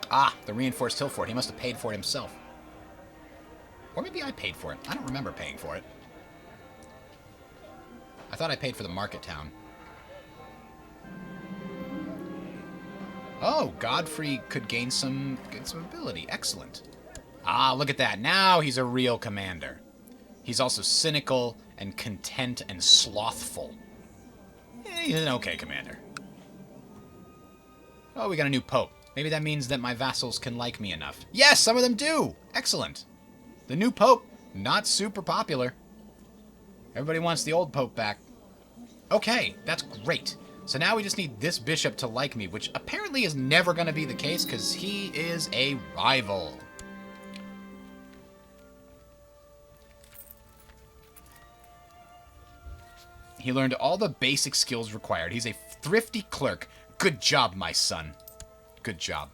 Speaker 1: Ah, the reinforced hill fort. He must have paid for it himself. Or maybe I paid for it. I don't remember paying for it. I thought I paid for the market town. Oh, Godfrey could gain some ability. Excellent. Ah, look at that. Now he's a real commander. He's also cynical and content and slothful. He's an okay commander. Oh, we got a new pope. Maybe that means that my vassals can like me enough. Yes, some of them do. Excellent. The new pope, not super popular. Everybody wants the old pope back. Okay, that's great. So now we just need this bishop to like me, which apparently is never going to be the case because he is a rival. He learned all the basic skills required. He's a thrifty clerk. Good job, my son. Good job.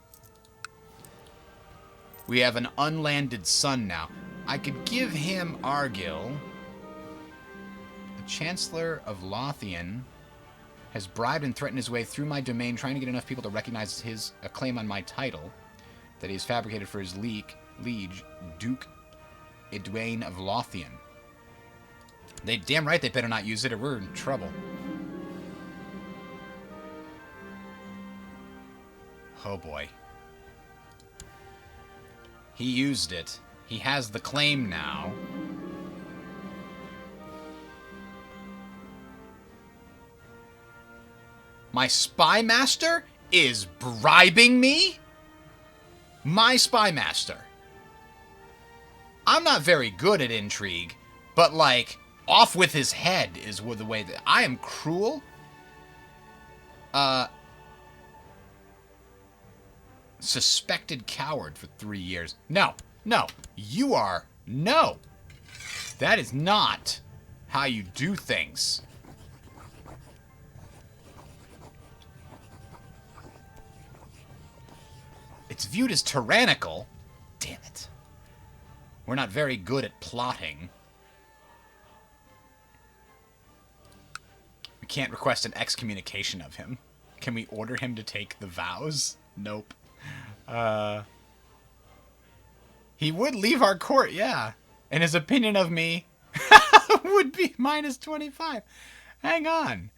Speaker 1: We have an unlanded son now. I could give him Argyll. The Chancellor of Lothian has bribed and threatened his way through my domain, trying to get enough people to recognize his claim on my title that he has fabricated for his liege, Duke Edwin of Lothian. They damn right they better not use it or we're in trouble. Oh boy. He used it. He has the claim now. My spy master is bribing me? My spy master. I'm not very good at intrigue, but like, off with his head is the way that I am cruel. Suspected coward for 3 years. No, no, you are, no. That is not how you do things. It's viewed as tyrannical. Damn it. We're not very good at plotting. We can't request an excommunication of him. Can we order him to take the vows? Nope. He would leave our court, yeah. And his opinion of me would be minus 25. Hang on.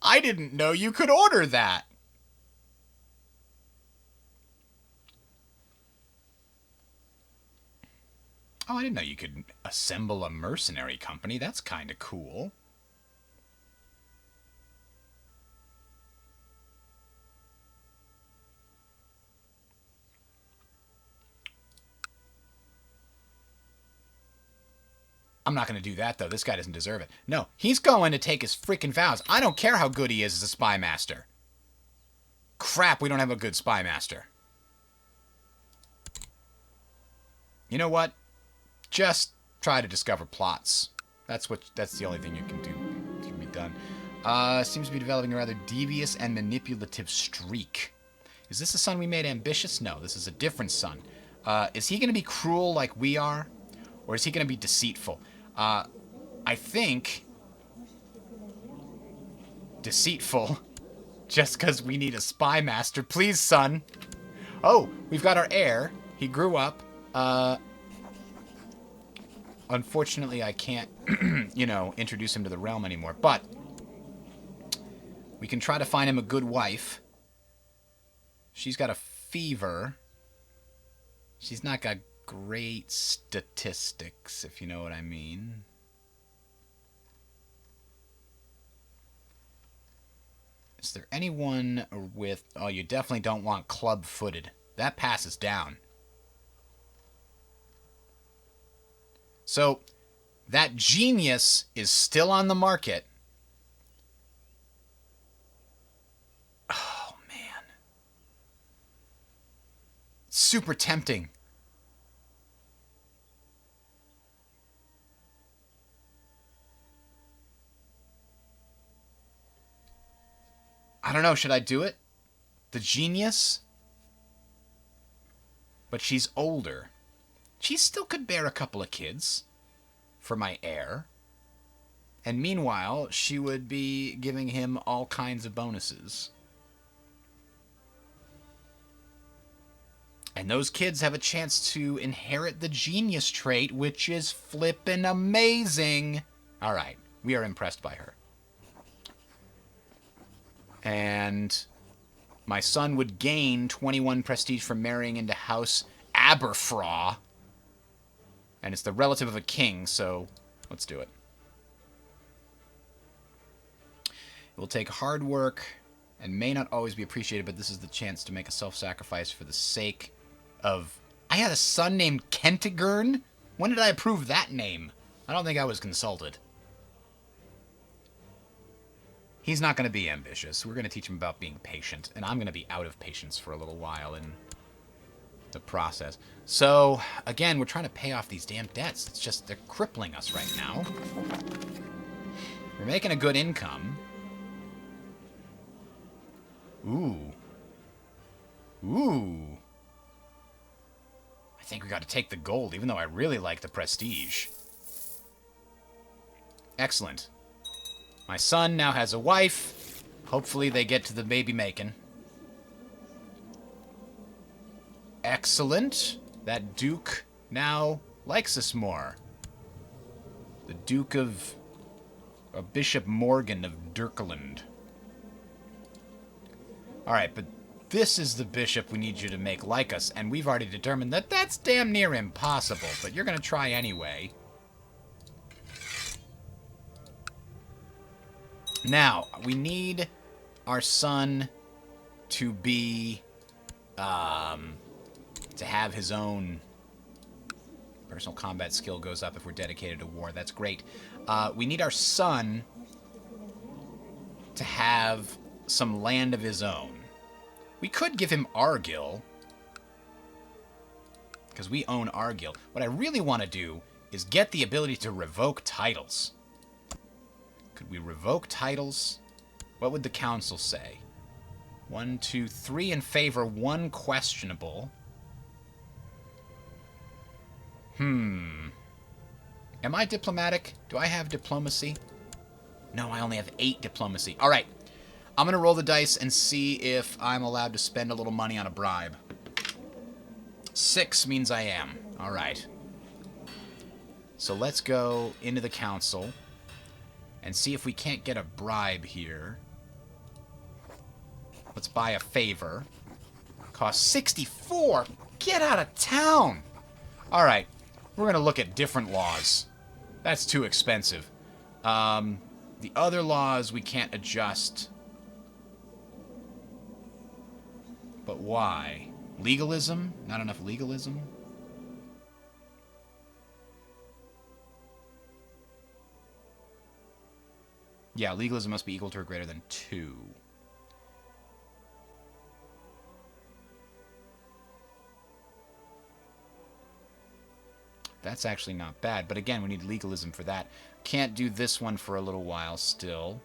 Speaker 1: I didn't know you could order that. Oh, I didn't know you could assemble a mercenary company. That's kind of cool. I'm not going to do that, though. This guy doesn't deserve it. No, he's going to take his freaking vows. I don't care how good he is as a spy master. Crap, we don't have a good spy master. You know what? Just try to discover plots. That's the only thing you can do. Can be done. Seems to be developing a rather devious and manipulative streak. Is this the son we made ambitious? No, this is a different son. Is he going to be cruel like we are? Or is he going to be deceitful? I think deceitful. Just because we need a spy master. Please, son. Oh, we've got our heir. He grew up. Unfortunately, I can't, introduce him to the realm anymore. But we can try to find him a good wife. She's got a fever. She's not got great statistics, if you know what I mean. Is there anyone with... Oh, you definitely don't want club-footed. That passes down. So, that genius is still on the market. Oh, man. Super tempting. I don't know, should I do it? The genius? But she's older. She still could bear a couple of kids for my heir. And meanwhile, she would be giving him all kinds of bonuses. And those kids have a chance to inherit the genius trait, which is flippin' amazing. All right, we are impressed by her. And my son would gain 21 prestige from marrying into House Aberfraw. And it's the relative of a king, so let's do it. It will take hard work and may not always be appreciated, but this is the chance to make a self-sacrifice for the sake of... I had a son named Kentigern? When did I approve that name? I don't think I was consulted. He's not going to be ambitious. We're going to teach him about being patient, and I'm going to be out of patience for a little while in the process. So, again, we're trying to pay off these damn debts. It's just, they're crippling us right now. We're making a good income. Ooh. Ooh. I think we got to take the gold, even though I really like the prestige. Excellent. My son now has a wife. Hopefully they get to the baby making. Excellent. That Duke now likes us more. The Duke of... Bishop Morgan of Dirkeland. Alright, but this is the bishop we need you to make like us, and we've already determined that that's damn near impossible, but you're going to try anyway. Now, we need our son to be, to have his own personal combat skill goes up if we're dedicated to war. That's great. We need our son to have some land of his own. We could give him Argyll, because we own Argyll. What I really want to do is get the ability to revoke titles. Could we revoke titles? What would the council say? 1, 2, 3 in favor, 1 questionable. Am I diplomatic? Do I have diplomacy? No, I only have 8 diplomacy. All right. I'm going to roll the dice and see if I'm allowed to spend a little money on a bribe. 6 means I am. All right. So let's go into the council and see if we can't get a bribe here. Let's buy a favor. Cost 64. Get out of town. All right. We're going to look at different laws. That's too expensive. The other laws we can't adjust. But why? Legalism? Not enough legalism? Yeah, legalism must be equal to or greater than 2. That's actually not bad. But again, we need legalism for that. Can't do this one for a little while still.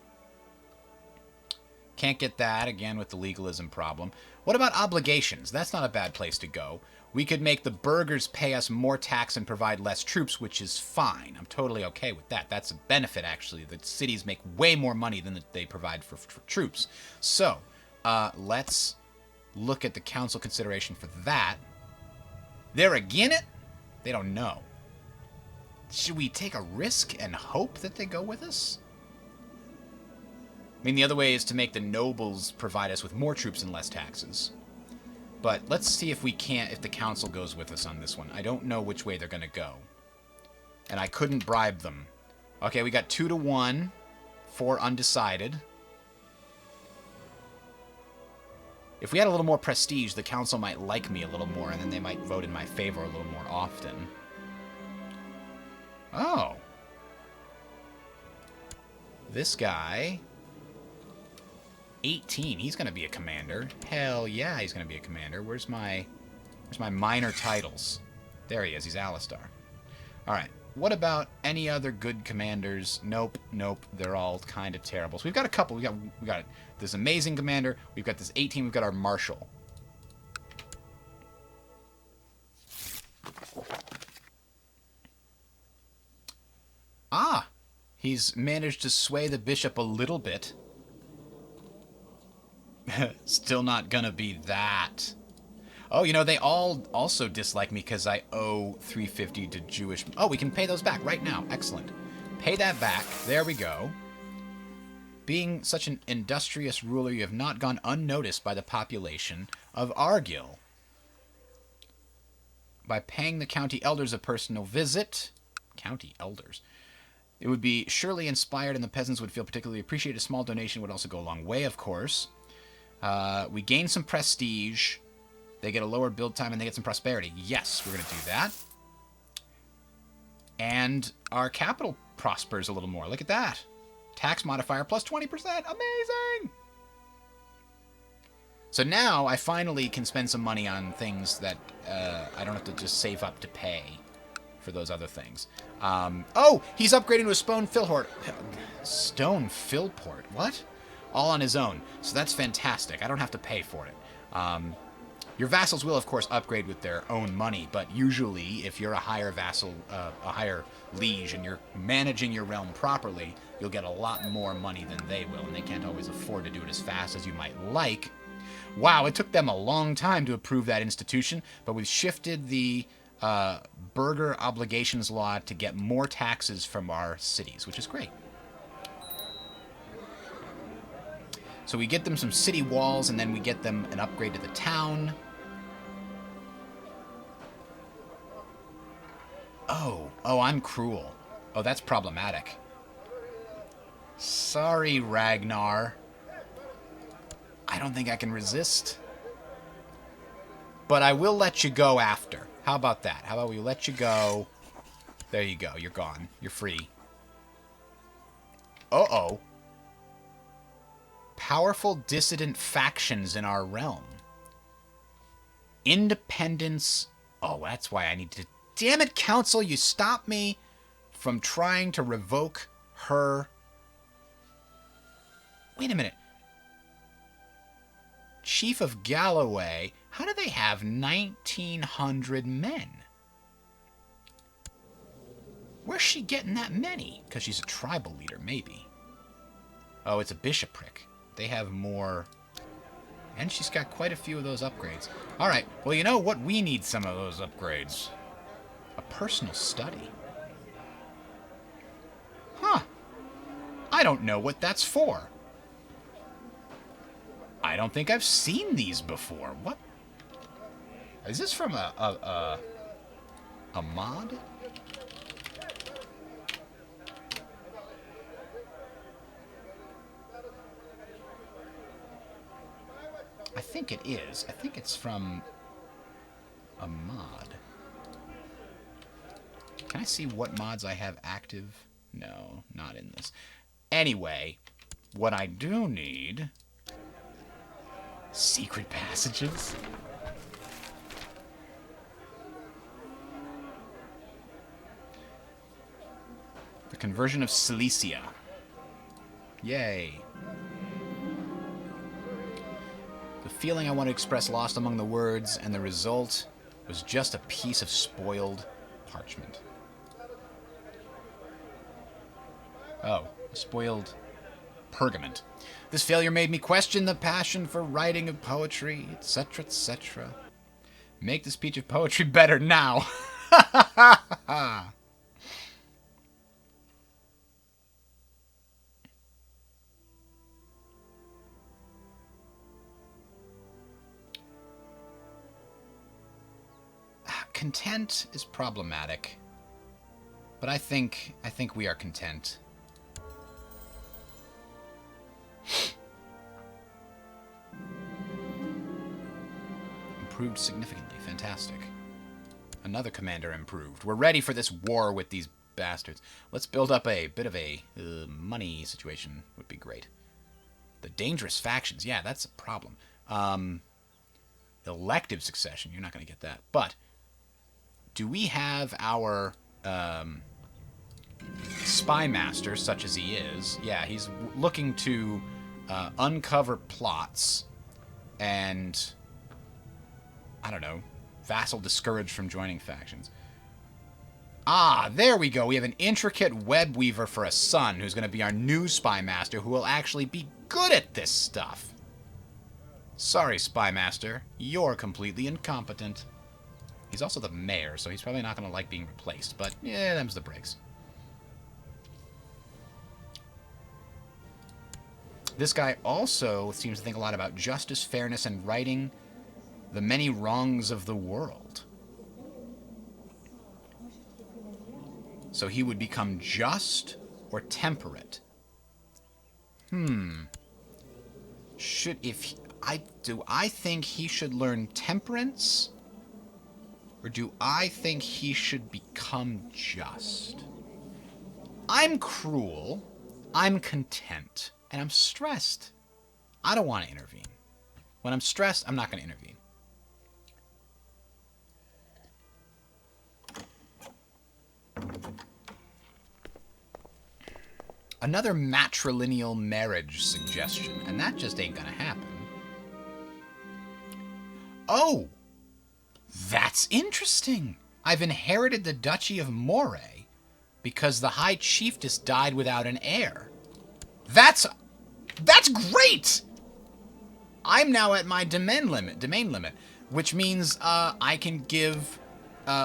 Speaker 1: Can't get that, again, with the legalism problem. What about obligations? That's not a bad place to go. We could make the burghers pay us more tax and provide less troops, which is fine. I'm totally okay with that. That's a benefit, actually. The cities make way more money than they provide for troops. So, let's look at the council consideration for that. They're again it? They don't know. Should we take a risk and hope that they go with us? I mean, the other way is to make the nobles provide us with more troops and less taxes. But let's see if we can't, if the council goes with us on this one. I don't know which way they're going to go. And I couldn't bribe them. Okay, we got 2-1 for undecided. If we had a little more prestige, the council might like me a little more, and then they might vote in my favor a little more often. Oh. This guy... 18. He's going to be a commander. Hell yeah, he's going to be a commander. Where's my minor titles? There he is. He's Alistar. All right. What about any other good commanders? Nope. Nope. They're all kind of terrible. So we've got a couple. We got this amazing commander. We've got this 18. We've got our marshal. Ah, he's managed to sway the bishop a little bit. Still not gonna be that. Oh, you know, they all also dislike me because I owe 350 to Jewish... Oh, we can pay those back right now. Excellent. Pay that back. There we go. Being such an industrious ruler, you have not gone unnoticed by the population of Argyll. By paying the county elders a personal visit... County elders... It would be surely inspired, and the peasants would feel particularly appreciated. A small donation would also go a long way, of course. We gain some prestige. They get a lower build time, and they get some prosperity. Yes, we're going to do that. And our capital prospers a little more. Look at that. Tax modifier plus 20%. Amazing! So now I finally can spend some money on things that I don't have to just save up to pay for those other things. Oh, he's upgrading to a stone fillport. Stone fillport? What? All on his own. So that's fantastic. I don't have to pay for it. Your vassals will, of course, upgrade with their own money, but usually, if you're a higher vassal, a higher liege, and you're managing your realm properly, you'll get a lot more money than they will, and they can't always afford to do it as fast as you might like. Wow, it took them a long time to approve that institution, but we've shifted the burgher obligations law to get more taxes from our cities, which is great. So we get them some city walls, and then we get them an upgrade to the town. Oh, I'm cruel. Oh, that's problematic. Sorry, Ragnar. I don't think I can resist. But I will let you go after. How about that? How about we let you go? There you go. You're gone. You're free. Uh-oh. Powerful dissident factions in our realm. Independence. Oh, that's why I need to... Damn it, Council, you stopped me from trying to revoke her... Wait a minute. Chief of Galloway. How do they have 1,900 men? Where's she getting that many? Because she's a tribal leader, maybe. Oh, it's a bishopric. They have more... And she's got quite a few of those upgrades. Alright, well, you know what? We need some of those upgrades. A personal study. Huh. I don't know what that's for. I don't think I've seen these before. What? Is this from a mod? I think it is. I think it's from a mod. Can I see what mods I have active? No, not in this. Anyway, what I do need... Secret passages? The conversion of Cilicia. Yay. The feeling I want to express lost among the words, and the result was just a piece of spoiled parchment. Oh, spoiled pergament. This failure made me question the passion for writing of poetry, etc., etc. Make the speech of poetry better now. Ha ha ha! content is problematic. But I think we are content. Improved significantly. Fantastic. Another commander improved. We're ready for this war with these bastards. Let's build up a bit of a money situation. Would be great. The dangerous factions. Yeah, that's a problem. Elective succession. You're not going to get that. But do we have our spy master, such as he is? Yeah, he's looking to uncover plots and, I don't know, vassal discouraged from joining factions. Ah, there we go. We have an intricate web weaver for a son who's going to be our new spy master who will actually be good at this stuff. Sorry, spy master. You're completely incompetent. He's also the mayor, so he's probably not going to like being replaced. But, yeah, them's the breaks. This guy also seems to think a lot about justice, fairness, and righting the many wrongs of the world. So he would become just or temperate. Do I think he should learn temperance? Or do I think he should become just? I'm cruel, I'm content, and I'm stressed. I don't want to intervene. When I'm stressed, I'm not going to intervene. Another matrilineal marriage suggestion, and that just ain't gonna happen. Oh! That's interesting! I've inherited the Duchy of Moray because the High Chiefess died without an heir. That's great! I'm now at my domain limit, which means I can give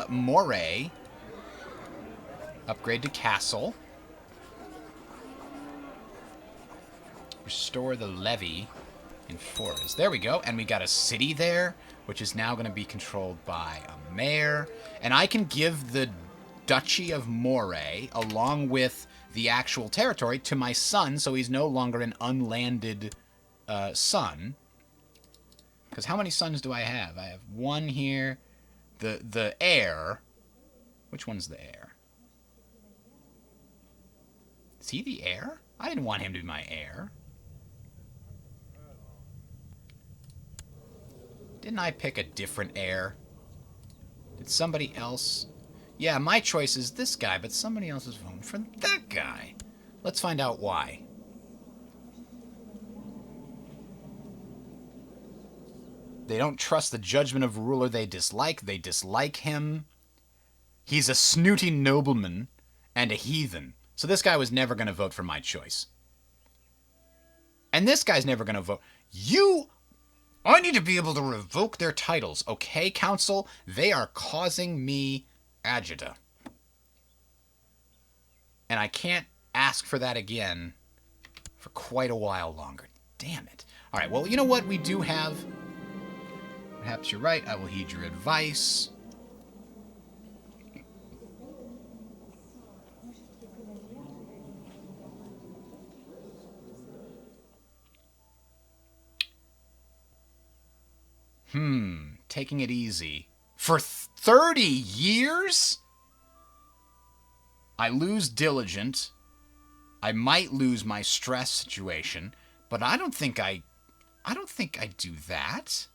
Speaker 1: Moray upgrade to castle. Restore the levy in Forest. There we go. And we got a city there, which is now going to be controlled by a mayor. And I can give the Duchy of Moray, along with the actual territory, to my son, so he's no longer an unlanded son. Because how many sons do I have? I have one here. The heir. Which one's the heir? Is he the heir? I didn't want him to be my heir. Didn't I pick a different heir? Did somebody else? Yeah, my choice is this guy, but somebody else is voting for that guy. Let's find out why. They don't trust the judgment of a ruler they dislike. They dislike him. He's a snooty nobleman and a heathen. So this guy was never going to vote for my choice. And this guy's never going to vote. I need to be able to revoke their titles. Okay, council? They are causing me agita. And I can't ask for that again for quite a while longer. Damn it. All right, well, you know what we do have? Perhaps you're right. I will heed your advice. Taking it easy. For 30 years? I lose diligent. I might lose my stress situation, but I don't think I do that.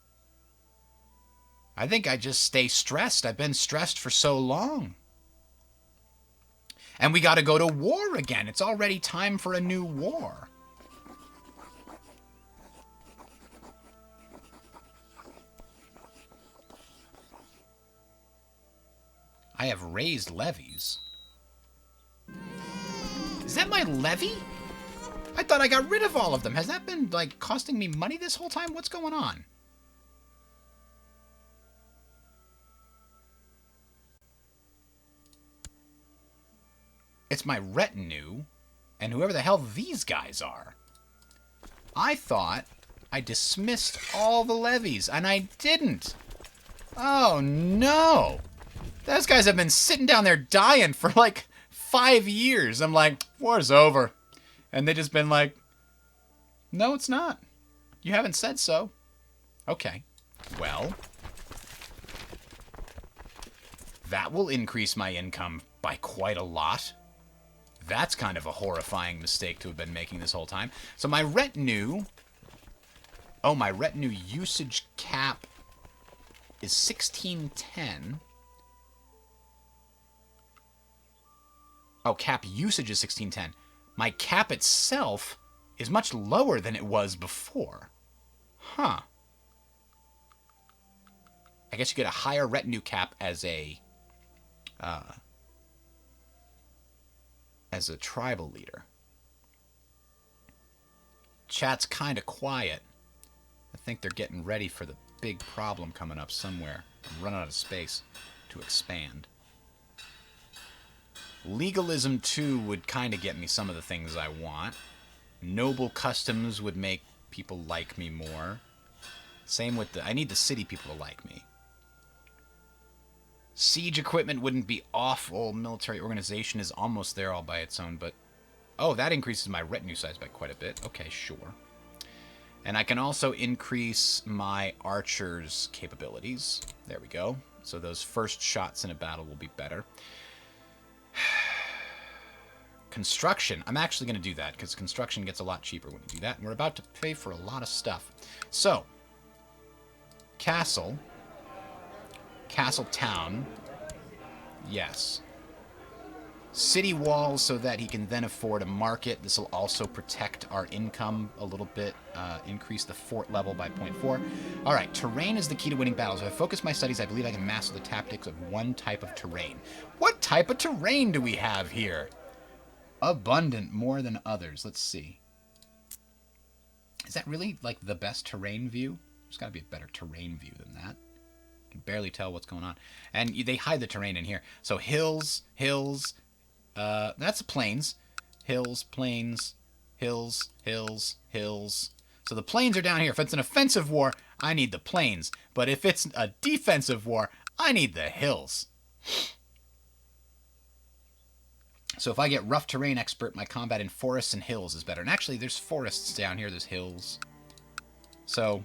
Speaker 1: I think I just stay stressed. I've been stressed for so long. And we got to go to war again. It's already time for a new war. I have raised levies. Is that my levy? I thought I got rid of all of them. Has that been, like, costing me money this whole time? What's going on? It's my retinue, and whoever the hell these guys are. I thought I dismissed all the levies, and I didn't. Oh, no. Those guys have been sitting down there dying for like 5 years. I'm like, war's over. And they just been like, no, it's not. You haven't said so. Okay. Well, that will increase my income by quite a lot. That's kind of a horrifying mistake to have been making this whole time. So my retinue... Oh, my retinue usage cap is 1610. Oh, cap usage is 1610. My cap itself is much lower than it was before. Huh. I guess you get a higher retinue cap as a tribal leader. Chat's kind of quiet. I think they're getting ready for the big problem coming up somewhere. I'm running out of space to expand. Legalism 2 would kind of get me some of the things I want. Noble customs would make people like me more. Same with I need the city people to like me. Siege equipment wouldn't be awful. Military organization is almost there all by its own, but... Oh, that increases my retinue size by quite a bit. Okay, sure. And I can also increase my archers' capabilities. There we go. So those first shots in a battle will be better. Construction. I'm actually going to do that, because construction gets a lot cheaper when you do that. And we're about to pay for a lot of stuff. So, castle. Castle town. Yes. City walls so that he can then afford a market. This will also protect our income a little bit. Increase the fort level by 0.4. Alright, terrain is the key to winning battles. If I focus my studies, I believe I can master the tactics of one type of terrain. What type of terrain do we have here? Abundant, more than others. Let's see. Is that really, like, the best terrain view? There's got to be a better terrain view than that. You can barely tell what's going on. And they hide the terrain in here. So hills, hills, that's plains. Hills, plains, hills, hills, hills. So the plains are down here. If it's an offensive war, I need the plains. But if it's a defensive war, I need the hills. So if I get rough terrain expert, my combat in forests and hills is better. And actually, there's forests down here. There's hills. So,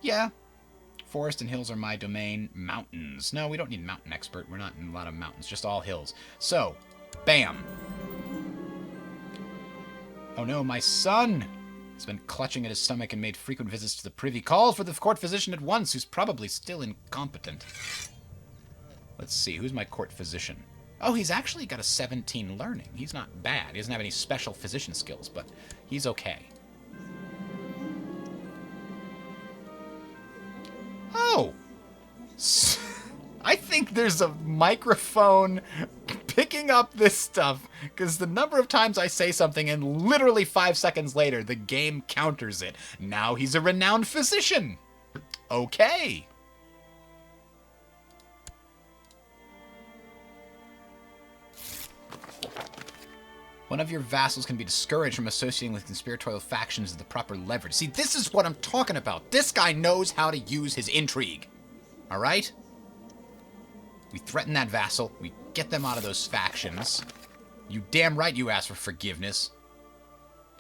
Speaker 1: yeah. Forest and hills are my domain. Mountains. No, we don't need mountain expert. We're not in a lot of mountains. Just all hills. So, bam. Oh no, my son has been clutching at his stomach and made frequent visits to the privy. Call for the court physician at once, who's probably still incompetent. Let's see. Who's my court physician? Oh, he's actually got a 17 learning. He's not bad. He doesn't have any special physician skills, but he's okay. Oh! I think there's a microphone picking up this stuff, because the number of times I say something and literally 5 seconds later, the game counters it. Now he's a renowned physician. Okay. One of your vassals can be discouraged from associating with conspiratorial factions with the proper leverage. See, this is what I'm talking about. This guy knows how to use his intrigue. All right? We threaten that vassal. We get them out of those factions. You damn right you ask for forgiveness.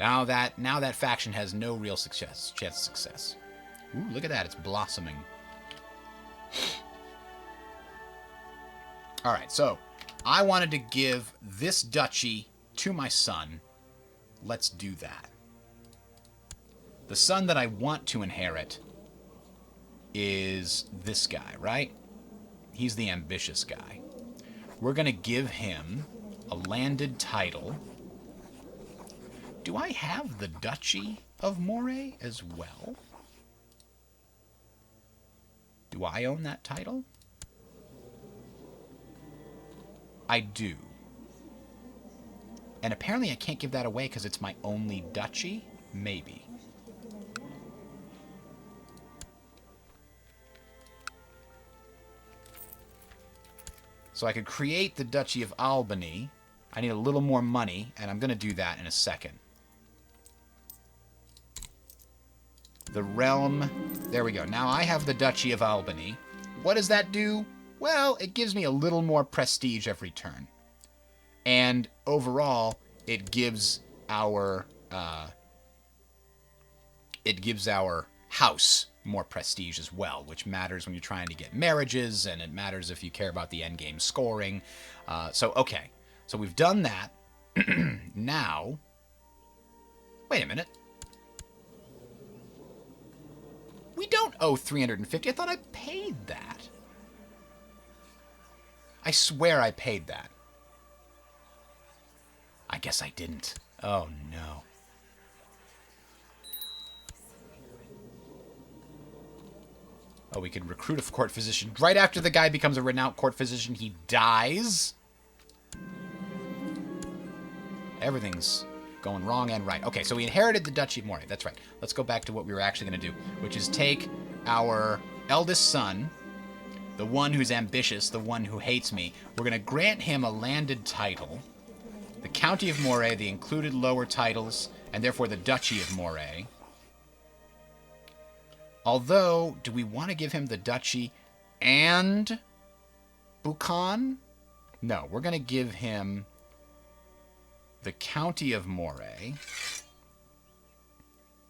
Speaker 1: Now that faction has no real chance of success. Ooh, look at that. It's blossoming. All right, so I wanted to give this duchy to my son. Let's do that. The son that I want to inherit is this guy, right? He's the ambitious guy. We're going to give him a landed title. Do I have the Duchy of Moray as well? Do I own that title? I do. And apparently I can't give that away because it's my only duchy? Maybe. So I could create the Duchy of Albany. I need a little more money, and I'm going to do that in a second. The realm. There we go. Now I have the Duchy of Albany. What does that do? Well, it gives me a little more prestige every turn. And overall, it gives our house more prestige as well, which matters when you're trying to get marriages, and it matters if you care about the endgame scoring. Okay. So we've done that. Now, wait a minute. We don't owe 350. I thought I paid that. I swear I paid that. I guess I didn't. Oh, no. Oh, we can recruit a court physician. Right after the guy becomes a renowned court physician, he dies. Everything's going wrong and right. Okay, so we inherited the Duchy of Moray. That's right. Let's go back to what we were actually going to do, which is take our eldest son, the one who's ambitious, the one who hates me. We're going to grant him a landed title, the County of Moray, the included lower titles, and therefore the Duchy of Moray. Although, do we want to give him the Duchy and Buchan? No, we're going to give him the County of Moray,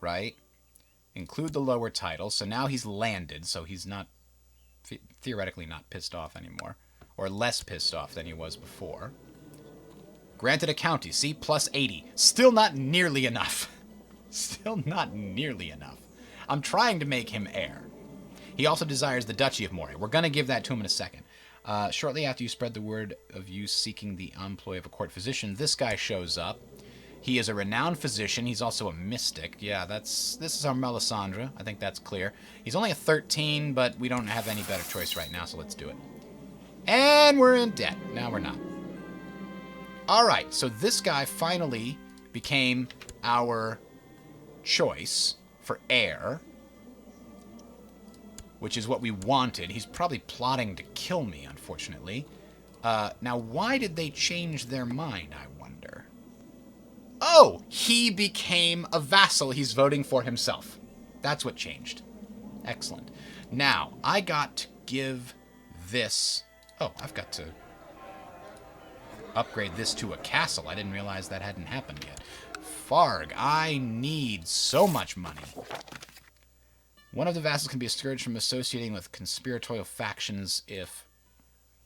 Speaker 1: right? Include the lower title. So now he's landed, so he's not, theoretically not pissed off anymore, or less pissed off than he was before. Granted a county, see, plus 80. Still not nearly enough. Still not nearly enough. I'm trying to make him heir. He also desires the Duchy of Moray. We're going to give that to him in a second. Shortly after you spread the word of you seeking the employ of a court physician, this guy shows up. He is a renowned physician. He's also a mystic. Yeah, this is our Melisandre. I think that's clear. He's only a 13, but we don't have any better choice right now, so let's do it. And we're in debt. Now we're not. All right, so this guy finally became our choice for heir, which is what we wanted. He's probably plotting to kill me, unfortunately. Now, why did they change their mind, I wonder? Oh, he became a vassal. He's voting for himself. That's what changed. Excellent. Now, I got to give this... Oh, I've got to upgrade this to a castle. I didn't realize that hadn't happened yet. Farg, I need so much money. One of the vassals can be discouraged from associating with conspiratorial factions if...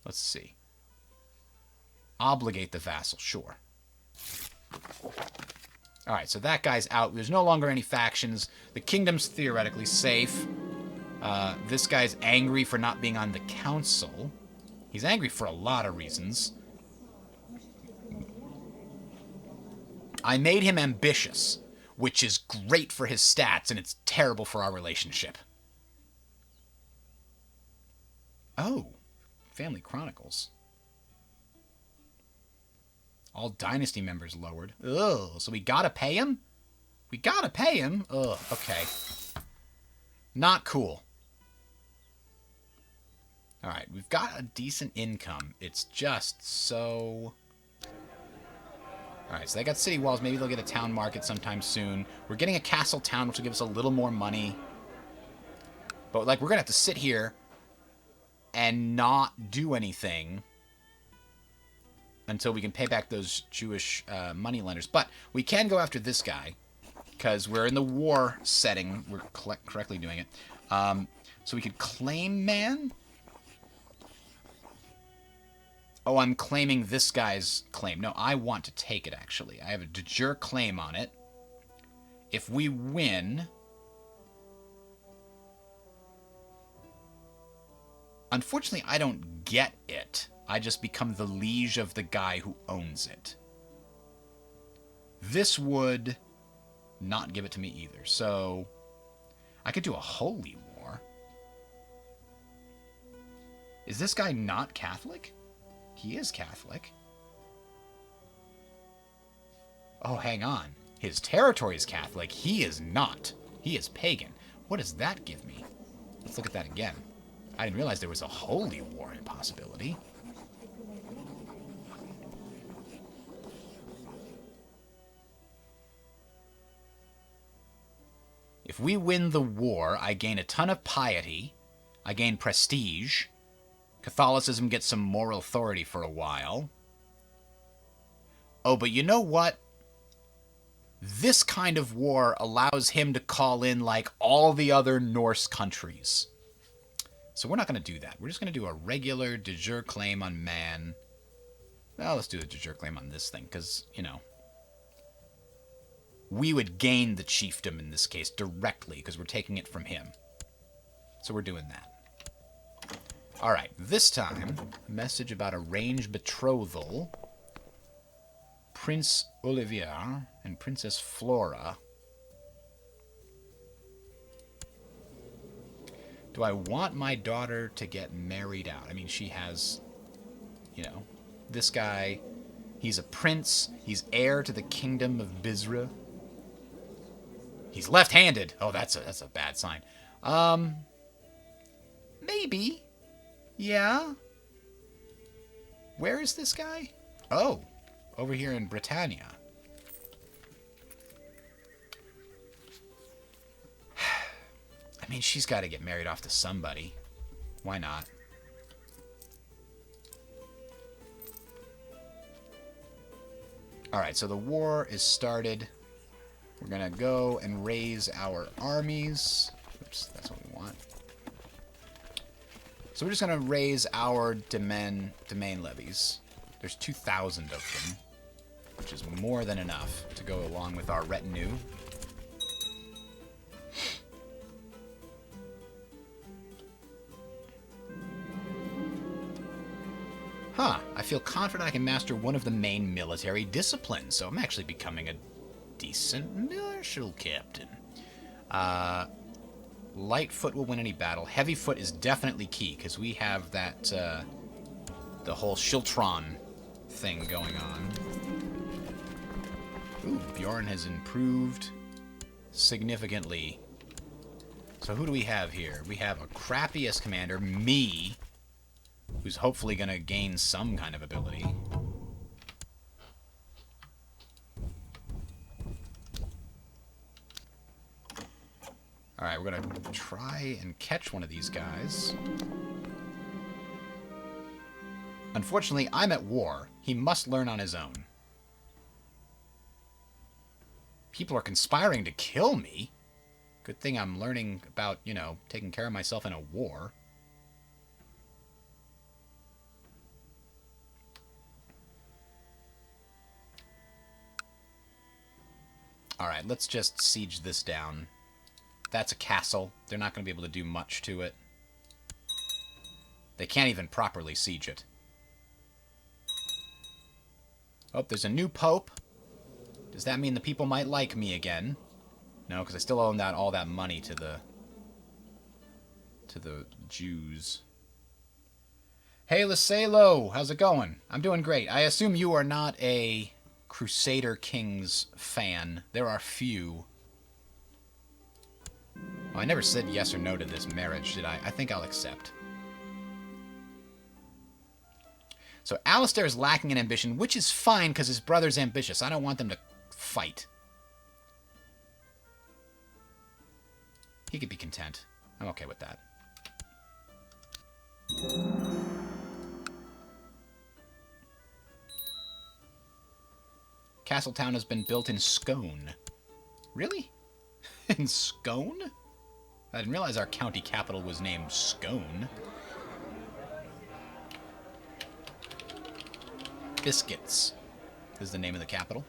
Speaker 1: Let's see. Obligate the vassal, sure. Alright, so that guy's out. There's no longer any factions. The kingdom's theoretically safe. This guy's angry for not being on the council. He's angry for a lot of reasons. I made him ambitious, which is great for his stats, and it's terrible for our relationship. Oh, Family Chronicles. All dynasty members lowered. Ugh, so we gotta pay him? We gotta pay him? Ugh, okay. Not cool. Alright, we've got a decent income. It's just so... Alright, so they got city walls. Maybe they'll get a town market sometime soon. We're getting a castle town, which will give us a little more money. But, like, we're going to have to sit here and not do anything until we can pay back those Jewish moneylenders. But we can go after this guy, because we're in the war setting. We're correctly doing it. So we could claim man. Oh, I'm claiming this guy's claim. No, I want to take it, actually. I have a de jure claim on it. If we win... Unfortunately, I don't get it. I just become the liege of the guy who owns it. This would not give it to me either. So, I could do a holy war. Is this guy not Catholic? He is Catholic. Oh, hang on. His territory is Catholic. He is not. He is pagan. What does that give me? Let's look at that again. I didn't realize there was a holy war possibility. If we win the war, I gain a ton of piety. I gain prestige, Catholicism gets some moral authority for a while. Oh, but you know what? This kind of war allows him to call in, like, all the other Norse countries. So we're not going to do that. We're just going to do a regular de jure claim on man. Well, let's do a de jure claim on this thing, because, you know, we would gain the chiefdom in this case directly, because we're taking it from him. So we're doing that. All right, this time, a message about arranged betrothal. Prince Olivier and Princess Flora. Do I want my daughter to get married out? I mean, she has, you know, this guy, he's a prince. He's heir to the kingdom of Bizra. He's left-handed. Oh, that's a bad sign. Maybe. Yeah. Where is this guy? Oh, over here in Britannia. I mean, she's got to get married off to somebody. Why not? Alright, so the war is started. We're going to go and raise our armies. Oops, that's what we want. So we're just going to raise our domain levies. There's 2,000 of them, which is more than enough to go along with our retinue. Huh, I feel confident I can master one of the main military disciplines, so I'm actually becoming a decent martial captain. Light foot will win any battle. Heavy foot is definitely key, because we have that, the whole Shiltron thing going on. Ooh, Bjorn has improved significantly. So who do we have here? We have a crappiest commander, me, who's hopefully going to gain some kind of ability. Alright, we're going to try and catch one of these guys. Unfortunately, I'm at war. He must learn on his own. People are conspiring to kill me. Good thing I'm learning about, you know, taking care of myself in a war. Alright, let's just siege this down. That's a castle. They're not going to be able to do much to it. They can't even properly siege it. Oh, there's a new pope. Does that mean the people might like me again? No, because I still owe all that money to the Jews. Hey, Lisalo, how's it going? I'm doing great. I assume you are not a Crusader Kings fan. There are few. Oh, I never said yes or no to this marriage, did I? I think I'll accept. So Alistair is lacking in ambition, which is fine because his brother's ambitious. I don't want them to fight. He could be content. I'm okay with that. Castletown has been built in Scone. Really? In Scone? I didn't realize our county capital was named Scone. Biscuits is the name of the capital.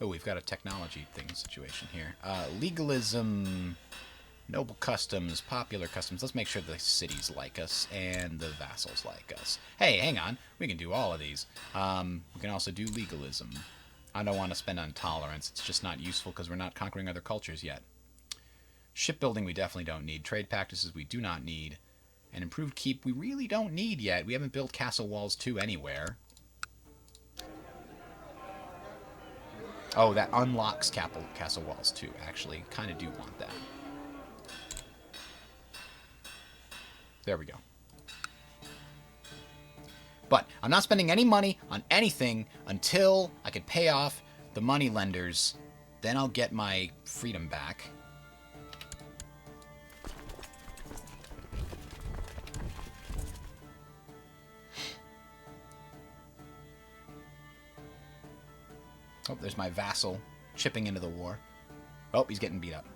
Speaker 1: Oh, we've got a technology situation here. Legalism, noble customs, popular customs. Let's make sure the cities like us and the vassals like us. Hey, hang on. We can do all of these. We can also do legalism. I don't want to spend on tolerance. It's just not useful because we're not conquering other cultures yet. Shipbuilding we definitely don't need. Trade practices we do not need. And improved keep we really don't need yet. We haven't built castle walls 2 anywhere. Oh, that unlocks castle walls 2, actually. Kind of do want that. There we go. But I'm not spending any money on anything until I can pay off the money lenders Then I'll get my freedom back. Oh, there's my vassal chipping into the war. Oh, he's getting beat up.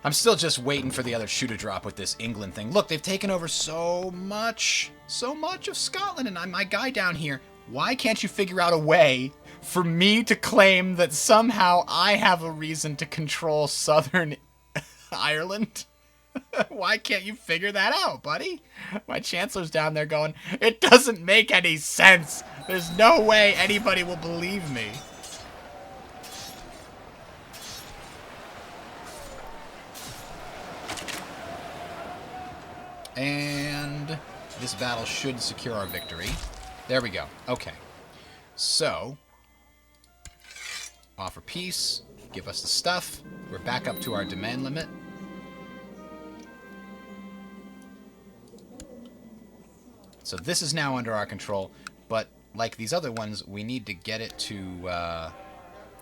Speaker 1: I'm still just waiting for the other shoe to drop with this England thing. Look, they've taken over so much of Scotland, and I'm my guy down here. Why can't you figure out a way for me to claim that somehow I have a reason to control Southern Ireland? Why can't you figure that out, buddy? My chancellor's down there going, it doesn't make any sense. There's no way anybody will believe me. And this battle should secure our victory. There we go. Okay. So, offer peace. Give us the stuff. We're back up to our demand limit. So this is now under our control, but like these other ones, we need to get it to...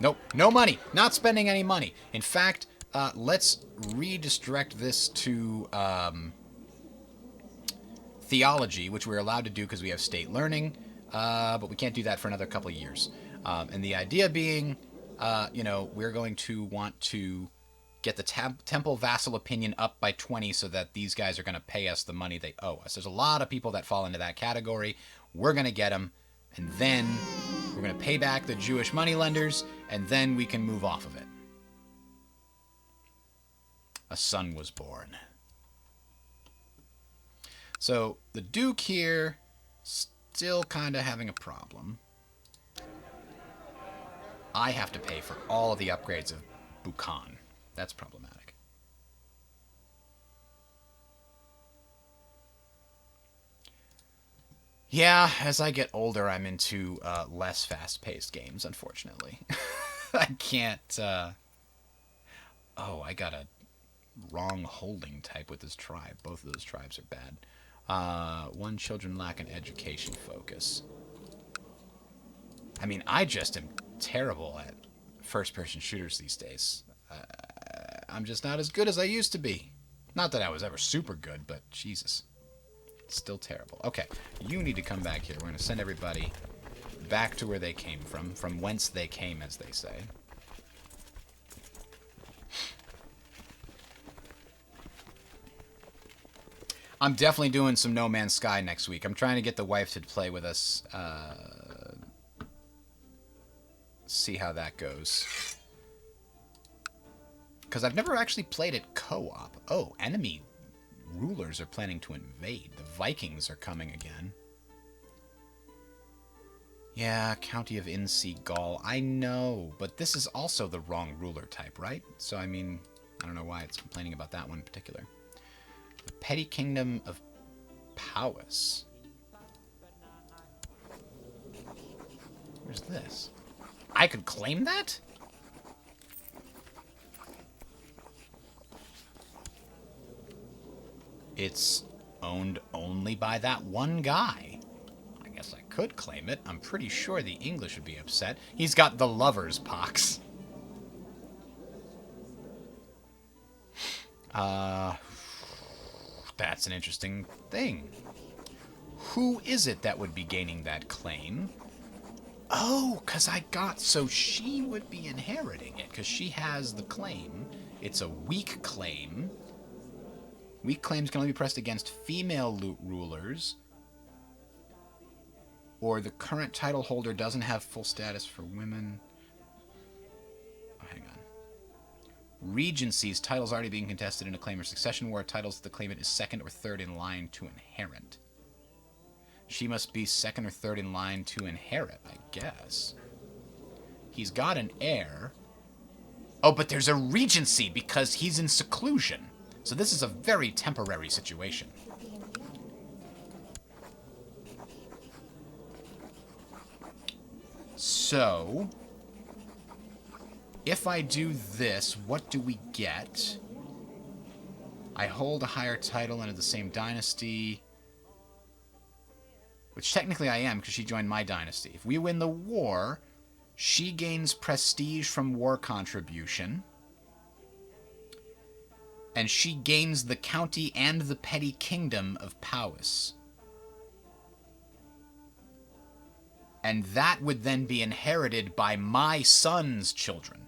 Speaker 1: Nope, no money. Not spending any money. In fact, let's redirect this to theology, which we're allowed to do because we have state learning, but we can't do that for another couple of years. And the idea being, we're going to want to get the temple vassal opinion up by 20 so that these guys are going to pay us the money they owe us. There's a lot of people that fall into that category. We're going to get them, and then we're going to pay back the Jewish moneylenders, and then we can move off of it. A son was born. So the Duke here, still kind of having a problem. I have to pay for all of the upgrades of Buchan. That's problematic. Yeah, as I get older, I'm into less fast-paced games, unfortunately. I can't... Oh, I got a wrong holding type with this tribe. Both of those tribes are bad. One, children lack an education focus. I mean, I just am terrible at first-person shooters these days. I'm just not as good as I used to be. Not that I was ever super good, but Jesus. It's still terrible. Okay, you need to come back here. We're going to send everybody back to where they came from whence they came, as they say. I'm definitely doing some No Man's Sky next week. I'm trying to get the wife to play with us. See how that goes. Because I've never actually played it co-op. Oh, enemy rulers are planning to invade. The Vikings are coming again. Yeah, County of Innsea, Gaul. I know, but this is also the wrong ruler type, right? So, I mean, I don't know why it's complaining about that one in particular. The Petty Kingdom of Powys. Where's this? I could claim that? It's owned only by that one guy. I guess I could claim it. I'm pretty sure the English would be upset. He's got the lover's pox. That's an interesting thing. Who is it that would be gaining that claim? Oh, because I got... So she would be inheriting it, because she has the claim. It's a weak claim. Weak claims can only be pressed against female rulers, or the current title holder doesn't have full status for women. Oh, hang on. Regencies, titles already being contested in a claim or succession war, titles the claimant is second or third in line to inherit. She must be second or third in line to inherit, I guess. He's got an heir. Oh, but there's a regency because he's in seclusion. So this is a very temporary situation. So, if I do this, what do we get? I hold a higher title under the same dynasty. Which technically I am, because she joined my dynasty. If we win the war, she gains prestige from war contribution. And she gains the county and the petty kingdom of Powys. And that would then be inherited by my son's children.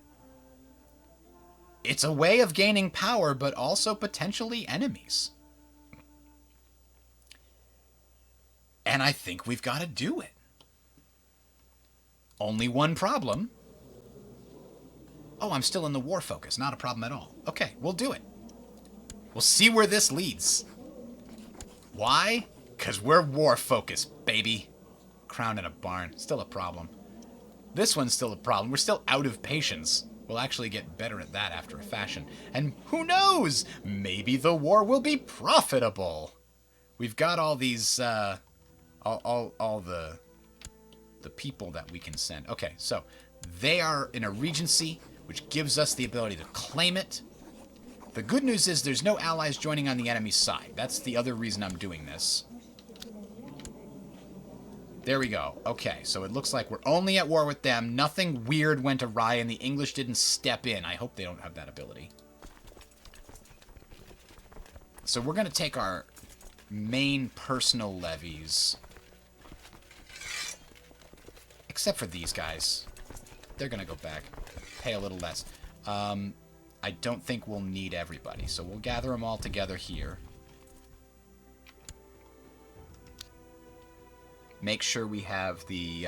Speaker 1: It's a way of gaining power, but also potentially enemies. And I think we've got to do it. Only one problem. Oh, I'm still in the war focus. Not a problem at all. Okay, we'll do it. We'll see where this leads. Why? Because we're war focused, baby. Crown in a barn. Still a problem. This one's still a problem. We're still out of patience. We'll actually get better at that after a fashion. And who knows? Maybe the war will be profitable. We've got all these, all the people that we can send. Okay, so they are in a regency, which gives us the ability to claim it. The good news is there's no allies joining on the enemy's side. That's the other reason I'm doing this. There we go. Okay, so it looks like we're only at war with them. Nothing weird went awry and the English didn't step in. I hope they don't have that ability. So we're going to take our main personal levies. Except for these guys. They're going to go back. Pay a little less. I don't think we'll need everybody, so we'll gather them all together here. Make sure we have the,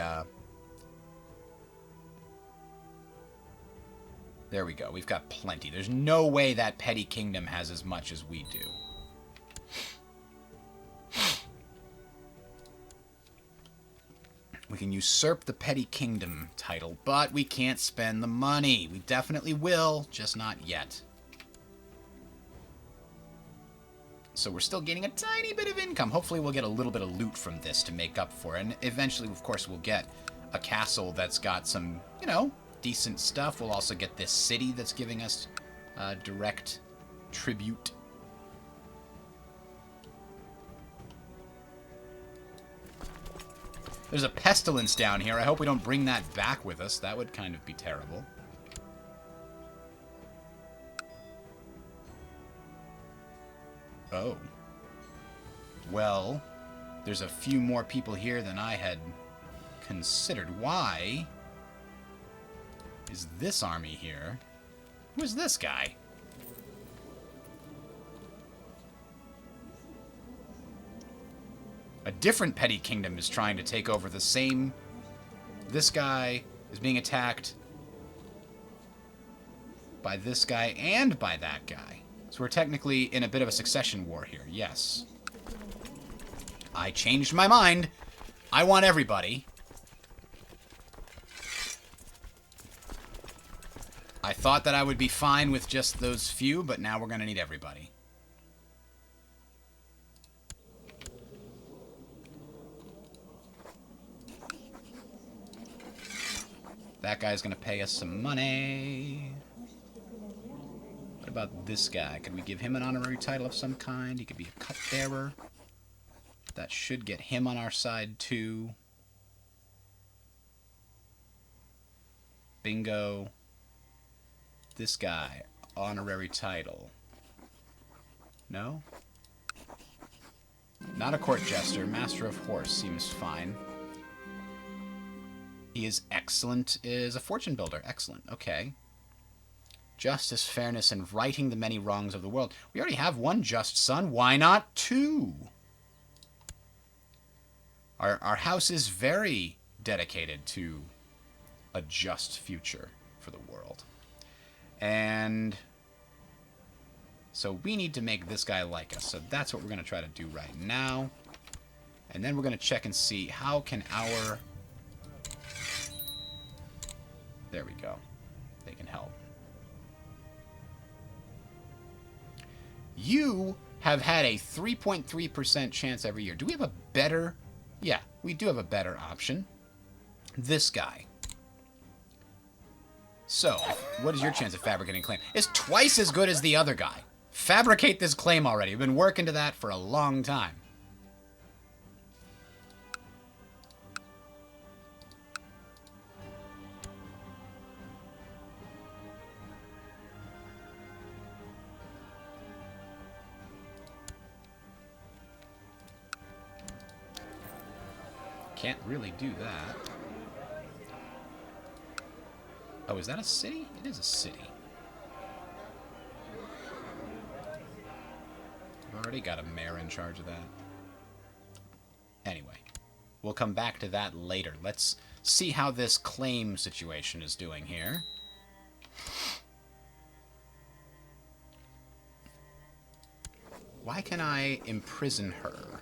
Speaker 1: there we go. We've got plenty. There's no way that petty kingdom has as much as we do. We can usurp the petty kingdom title, but we can't spend the money. We definitely will, just not yet. So we're still gaining a tiny bit of income. Hopefully we'll get a little bit of loot from this to make up for it. And eventually, of course, we'll get a castle that's got some, you know, decent stuff. We'll also get this city that's giving us direct tribute. There's a pestilence down here. I hope we don't bring that back with us. That would kind of be terrible. Oh. Well, there's a few more people here than I had considered. Why is this army here? Who is this guy? A different petty kingdom is trying to take over the same... This guy is being attacked by this guy and by that guy. So we're technically in a bit of a succession war here, yes. I changed my mind. I want everybody. I thought that I would be fine with just those few, but now we're going to need everybody. That guy's going to pay us some money. What about this guy? Could we give him an honorary title of some kind? He could be a cupbearer. That should get him on our side, too. Bingo. This guy, honorary title. No? Not a court jester. Master of horse seems fine. He is excellent. Is a fortune builder. Excellent. Okay. Justice, fairness, and righting the many wrongs of the world. We already have one just son. Why not two? Our house is very dedicated to a just future for the world. And so we need to make this guy like us. So that's what we're going to try to do right now. And then we're going to check and see how can our... There we go. They can help. You have had a 3.3% chance every year. Do we have a better... Yeah, we do have a better option. This guy. So, what is your chance of fabricating a claim? It's twice as good as the other guy. Fabricate this claim already. We've been working to that for a long time. can't really do that. Oh, is that a city? It is a city. I've already got a mayor in charge of that. Anyway, we'll come back to that later. Let's see how this claim situation is doing here. Why can I imprison her?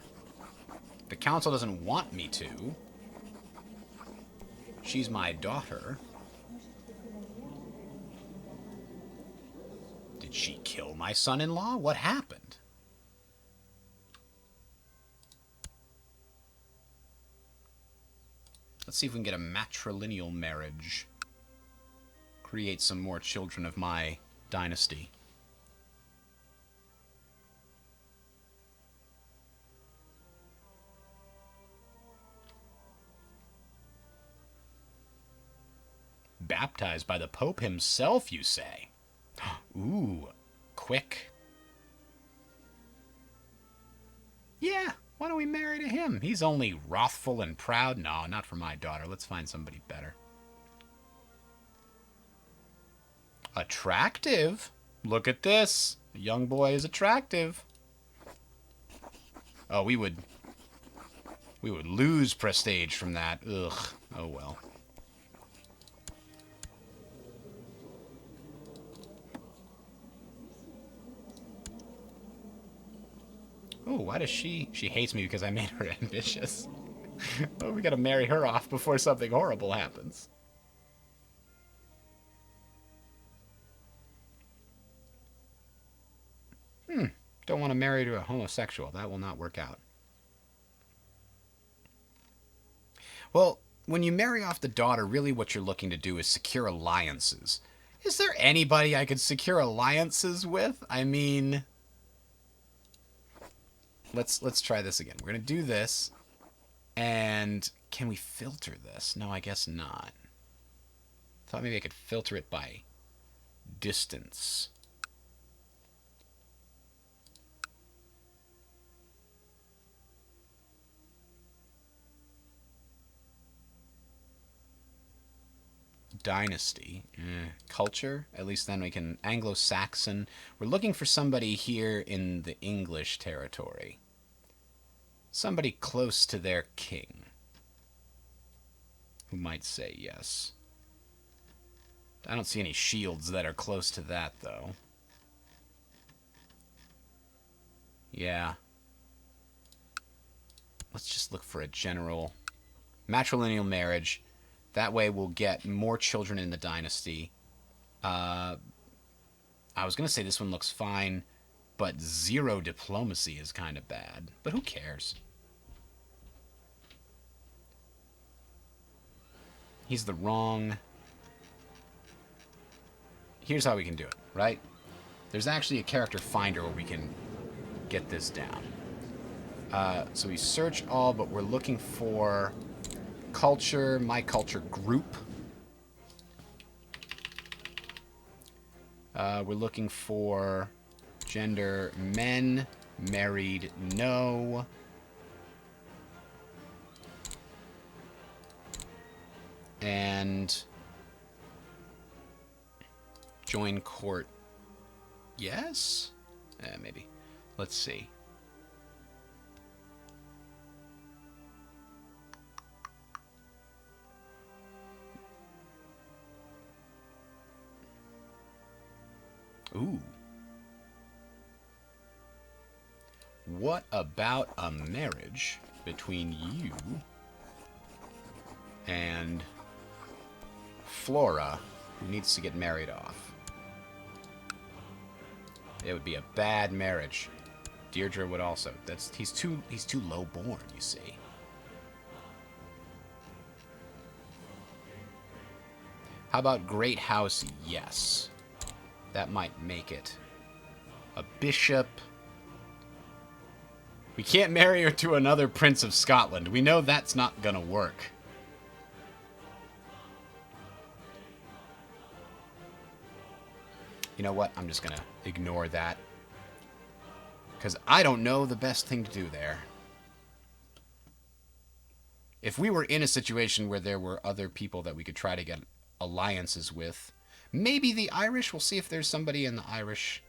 Speaker 1: The council doesn't want me to. She's my daughter. Did she kill my son-in-law? What happened? Let's see if we can get a matrilineal marriage. Create some more children of my dynasty. Baptized by the Pope himself, you say? Ooh, quick. Yeah, why don't we marry to him? He's only wrathful and proud. No, not for my daughter. Let's find somebody better. Attractive? Look at this. A young boy is attractive. Oh, we would lose prestige from that. Ugh. Oh well. Oh, why does she hates me because I made her ambitious. Oh, we gotta marry her off before something horrible happens. Don't want to marry to a homosexual. That will not work out. Well, when you marry off the daughter, really what you're looking to do is secure alliances. Is there anybody I could secure alliances with? I mean, let's try this again. We're going to do this. And can we filter this? No, I guess not. Thought maybe I could filter it by distance. Dynasty. Culture. At least then we can... Anglo-Saxon. We're looking for somebody here in the English territory. Somebody close to their king. Who might say yes. I don't see any shields that are close to that, though. Yeah. Let's just look for a general matrilineal marriage. That way we'll get more children in the dynasty. I was going to say this one looks fine, but 0 diplomacy is kind of bad. But who cares? He's the wrong... Here's how we can do it, right? There's actually a character finder where we can get this down. So we search all, but we're looking for culture, my culture group. We're looking for gender, men, married, no. And join court, yes? Maybe. Let's see. Ooh. What about a marriage between you and Flora, who needs to get married off? It would be a bad marriage. Deirdre would also. He's too low born, you see. How about Great House? Yes. That might make it. A bishop. We can't marry her to another Prince of Scotland. We know that's not gonna work. You know what? I'm just gonna ignore that. Because I don't know the best thing to do there. If we were in a situation where there were other people that we could try to get alliances with, maybe the Irish, we'll see if there's somebody in the Irish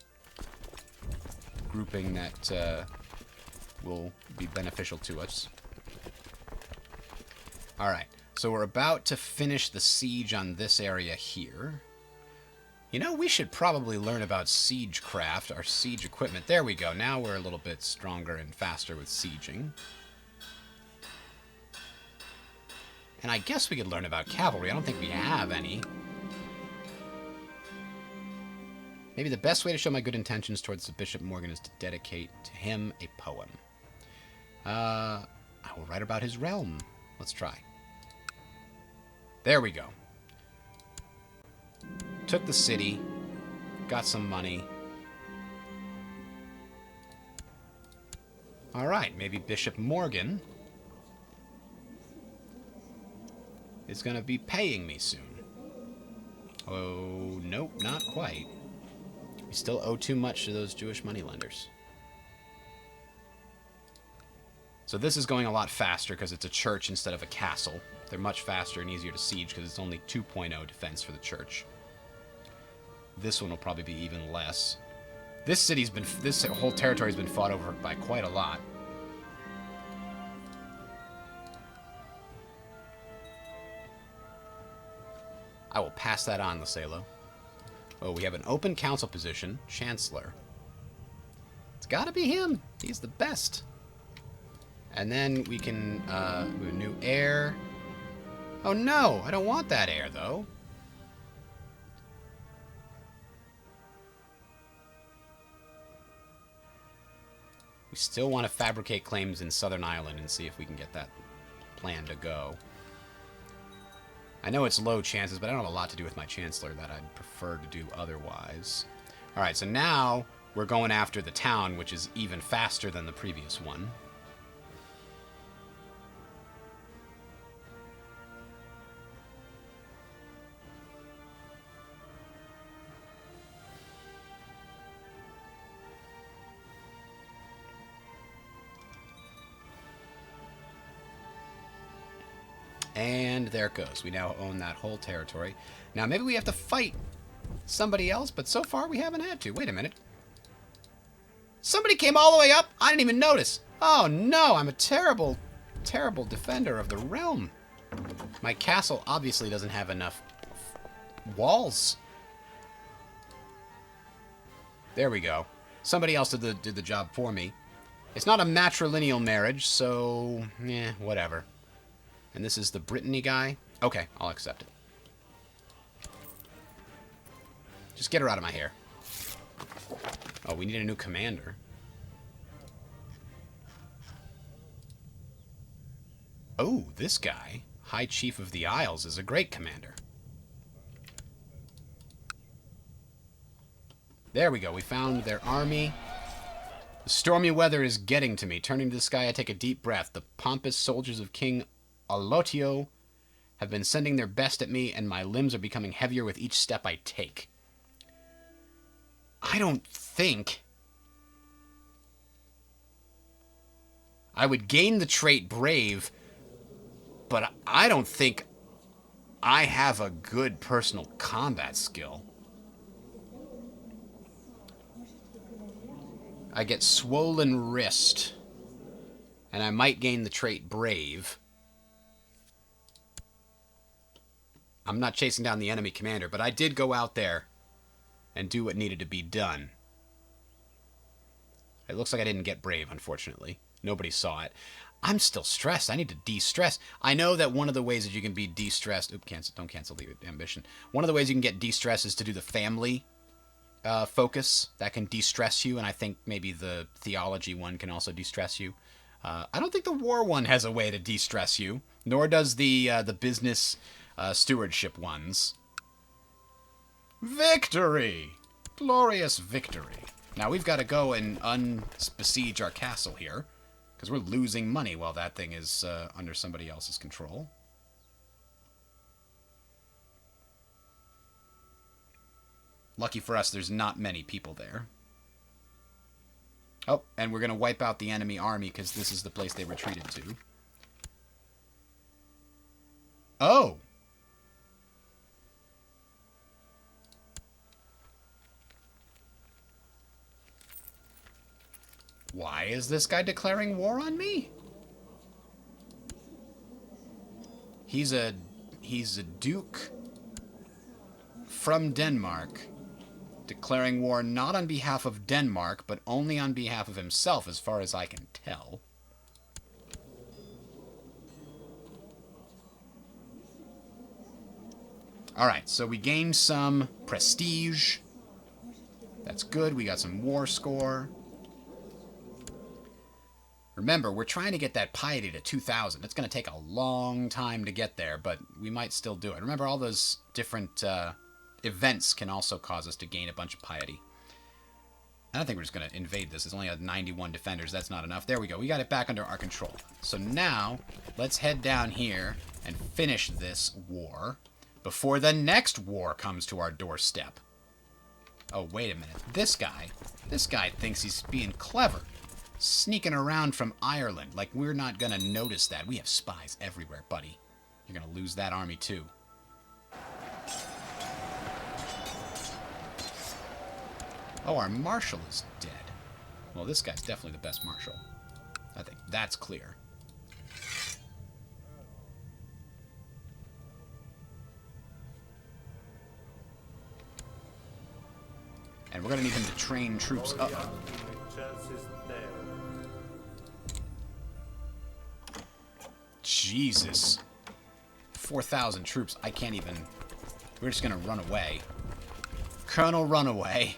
Speaker 1: grouping that will be beneficial to us. Alright, so we're about to finish the siege on this area here. You know, we should probably learn about siegecraft, our siege equipment. There we go. Now we're a little bit stronger and faster with sieging. And I guess we could learn about cavalry. I don't think we have any. Maybe the best way to show my good intentions towards the Bishop Morgan is to dedicate to him a poem. I will write about his realm. Let's try. There we go. Took the city. Got some money. Alright, maybe Bishop Morgan is going to be paying me soon. Oh, nope, not quite. We still owe too much to those Jewish moneylenders. So this is going a lot faster because it's a church instead of a castle. They're much faster and easier to siege because it's only 2.0 defense for the church. This one will probably be even less. This whole territory's been fought over by quite a lot. I will pass that on, Laselo. Oh, we have an open council position. Chancellor. It's gotta be him. He's the best. And then we can, we have a new heir. Oh no, I don't want that heir, though. We still want to fabricate claims in Southern Ireland and see if we can get that plan to go. I know it's low chances, but I don't have a lot to do with my Chancellor that I'd prefer to do otherwise. Alright, so now we're going after the town, which is even faster than the previous one. And there it goes. We now own that whole territory. Now, maybe we have to fight somebody else, but so far we haven't had to. Wait a minute. Somebody came all the way up? I didn't even notice. Oh, no. I'm a terrible, terrible defender of the realm. My castle obviously doesn't have enough walls. There we go. Somebody else did the job for me. It's not a matrilineal marriage, so, whatever. And this is the Brittany guy? Okay, I'll accept it. Just get her out of my hair. Oh, we need a new commander. Oh, this guy, High Chief of the Isles, is a great commander. There we go. We found their army. The stormy weather is getting to me. Turning to the sky, I take a deep breath. The pompous soldiers of King Alotio have been sending their best at me, and my limbs are becoming heavier with each step I take. I don't think I would gain the trait Brave, but I don't think I have a good personal combat skill. I get Swollen Wrist, and I might gain the trait Brave. I'm not chasing down the enemy commander, but I did go out there and do what needed to be done. It looks like I didn't get Brave, unfortunately. Nobody saw it. I'm still stressed. I need to de-stress. I know that one of the ways that you can be de-stressed... Oops, don't cancel the ambition. One of the ways you can get de-stress is to do the family focus. That can de-stress you, and I think maybe the theology one can also de-stress you. I don't think the war one has a way to de-stress you, nor does the business... stewardship ones. Victory! Glorious victory. Now we've got to go and unbesiege our castle here, because we're losing money while that thing is under somebody else's control. Lucky for us, there's not many people there. Oh, and we're going to wipe out the enemy army, because this is the place they retreated to. Oh! Why is this guy declaring war on me? He's a duke from Denmark, declaring war not on behalf of Denmark, but only on behalf of himself, as far as I can tell. Alright, so we gained some prestige. That's good. We got some war score. Remember, we're trying to get that piety to 2,000. It's going to take a long time to get there, but we might still do it. Remember, all those different events can also cause us to gain a bunch of piety. I don't think we're just going to invade this. It's only at 91 defenders. That's not enough. There we go. We got it back under our control. So now, let's head down here and finish this war before the next war comes to our doorstep. Oh, wait a minute. This guy thinks he's being clever. Sneaking around from Ireland, like we're not gonna notice that. We have spies everywhere, buddy. You're gonna lose that army too. Oh, our marshal is dead. Well, this guy's definitely the best marshal. I think that's clear. And we're gonna need him to train troops up. Jesus. 4,000 troops. I can't even... We're just gonna run away. Colonel, run away.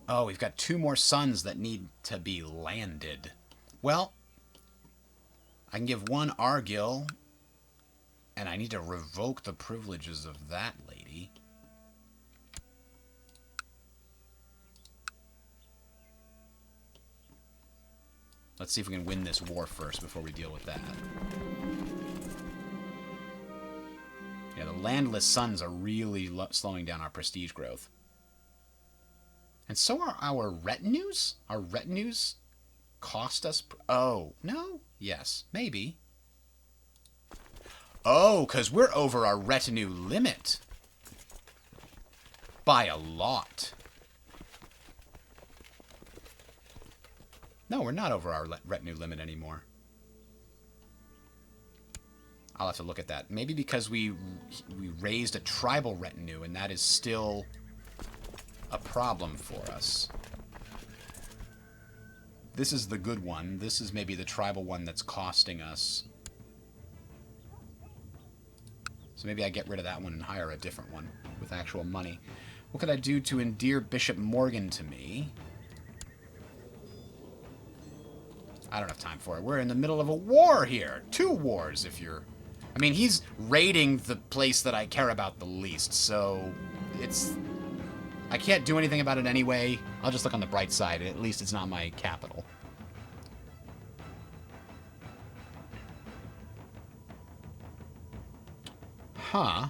Speaker 1: Oh, we've got 2 more sons that need to be landed. Well, I can give one Argyll... And I need to revoke the privileges of that lady. Let's see if we can win this war first before we deal with that. Yeah, the landless sons are really slowing down our prestige growth. And so are our retinues? Our retinues cost us... Oh, no? Yes, maybe. Oh, because we're over our retinue limit. By a lot. No, we're not over our retinue limit anymore. I'll have to look at that. Maybe because we raised a tribal retinue, and that is still a problem for us. This is the good one. This is maybe the tribal one that's costing us. So maybe I get rid of that one and hire a different one with actual money. What could I do to endear Bishop Morgan to me? I don't have time for it. We're in the middle of a war here. 2 wars, if you're... I mean, he's raiding the place that I care about the least, so it's... I can't do anything about it anyway. I'll just look on the bright side. At least it's not my capital. Huh.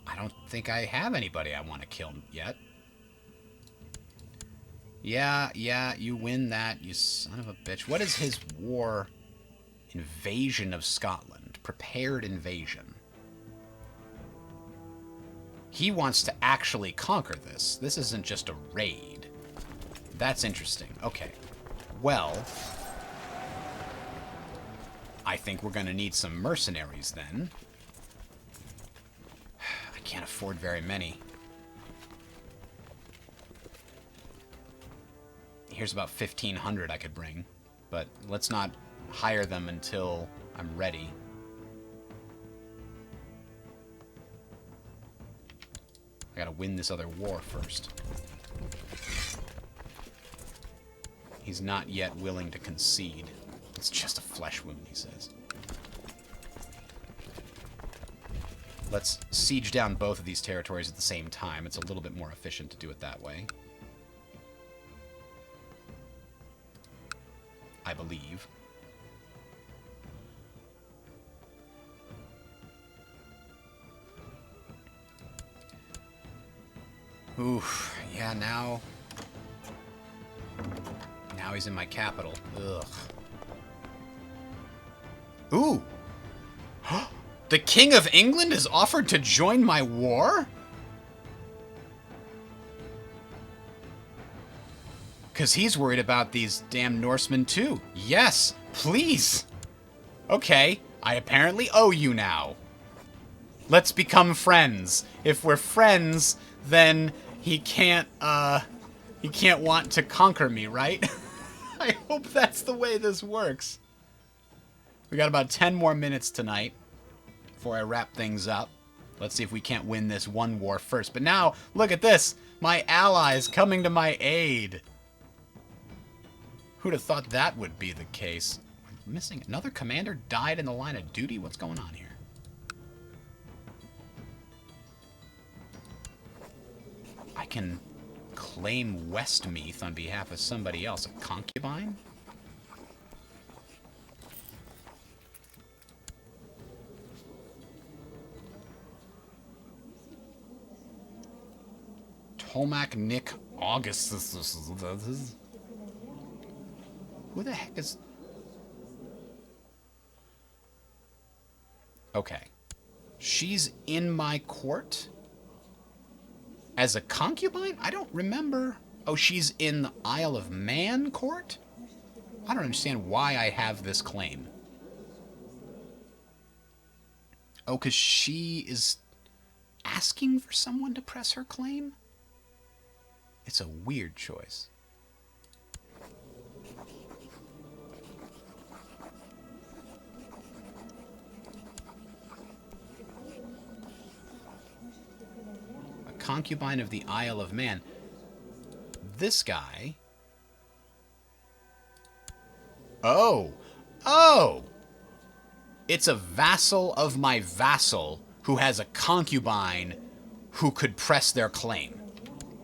Speaker 1: I don't think I have anybody I want to kill yet. Yeah, you win that, you son of a bitch. What is his war? Invasion of Scotland. Prepared invasion. He wants to actually conquer this. This isn't just a raid. That's interesting. Okay. Well... I think we're going to need some mercenaries then. I can't afford very many. Here's about 1,500 I could bring. But let's not hire them until I'm ready. I gotta win this other war first. He's not yet willing to concede. It's just a flesh wound, he says. Let's siege down both of these territories at the same time. It's a little bit more efficient to do it that way. I believe. Oof. Yeah, now he's in my capital. Ugh. Ooh. The King of England has offered to join my war? Because he's worried about these damn Norsemen too. Yes, please. Okay, I apparently owe you now. Let's become friends. If we're friends, then he can't want to conquer me, right? I hope that's the way this works. We got about 10 more minutes tonight before I wrap things up. Let's see if we can't win this one war first. But now, look at this. My allies coming to my aid. Who'd have thought that would be the case? We're missing another commander died in the line of duty? What's going on here? I can claim Westmeath on behalf of somebody else. A concubine? Tomac Nick August. Who the heck is... Okay. She's in my court? As a concubine? I don't remember. Oh, she's in the Isle of Man court? I don't understand why I have this claim. Oh, because she is asking for someone to press her claim? It's a weird choice. Concubine of the Isle of Man. This guy... Oh! Oh! It's a vassal of my vassal who has a concubine who could press their claim.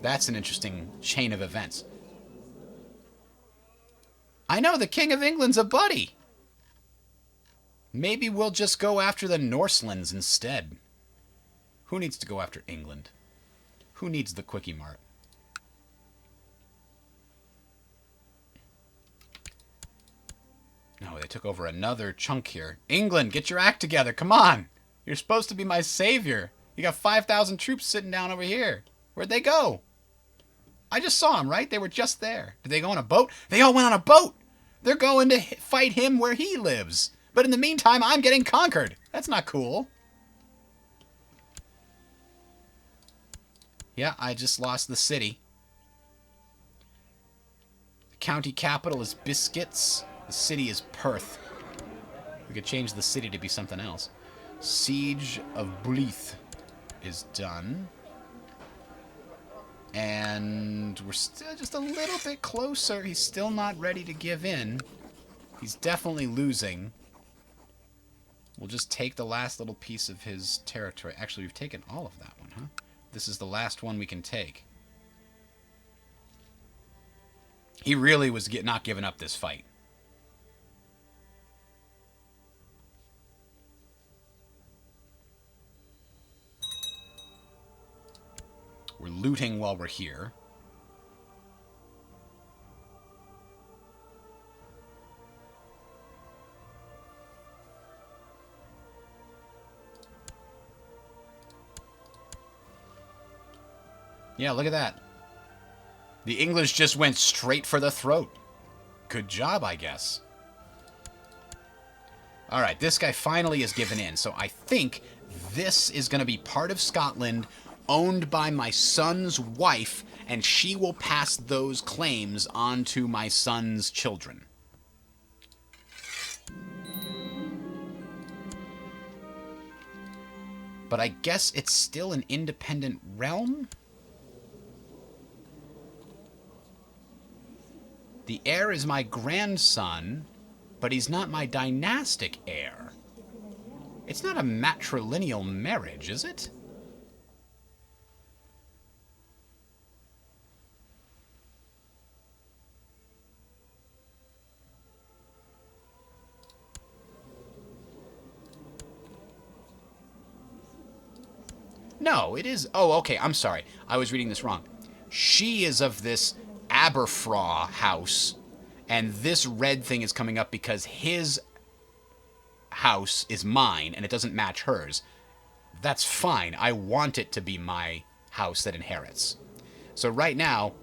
Speaker 1: That's an interesting chain of events. I know, the King of England's a buddy! Maybe we'll just go after the Norselands instead. Who needs to go after England? Who needs the Quickie Mart? No, they took over another chunk here. England, get your act together. Come on. You're supposed to be my savior. You got 5,000 troops sitting down over here. Where'd they go? I just saw them, right? They were just there. Did they go on a boat? They all went on a boat. They're going to fight him where he lives. But in the meantime, I'm getting conquered. That's not cool. Yeah, I just lost the city. The county capital is Biscuits. The city is Perth. We could change the city to be something else. Siege of Blyth is done. And we're still just a little bit closer. He's still not ready to give in. He's definitely losing. We'll just take the last little piece of his territory. Actually, we've taken all of that one, huh? This is the last one we can take. He really was not giving up this fight. We're looting while we're here. Yeah, look at that. The English just went straight for the throat. Good job, I guess. Alright, this guy finally has given in. So I think this is going to be part of Scotland, owned by my son's wife, and she will pass those claims on to my son's children. But I guess it's still an independent realm? The heir is my grandson, but he's not my dynastic heir. It's not a matrilineal marriage, is it? No, it is... Oh, okay, I'm sorry. I was reading this wrong. She is of this Aberfraw house, and this red thing is coming up because his house is mine, and it doesn't match hers. That's fine. I want it to be my house that inherits. So right now,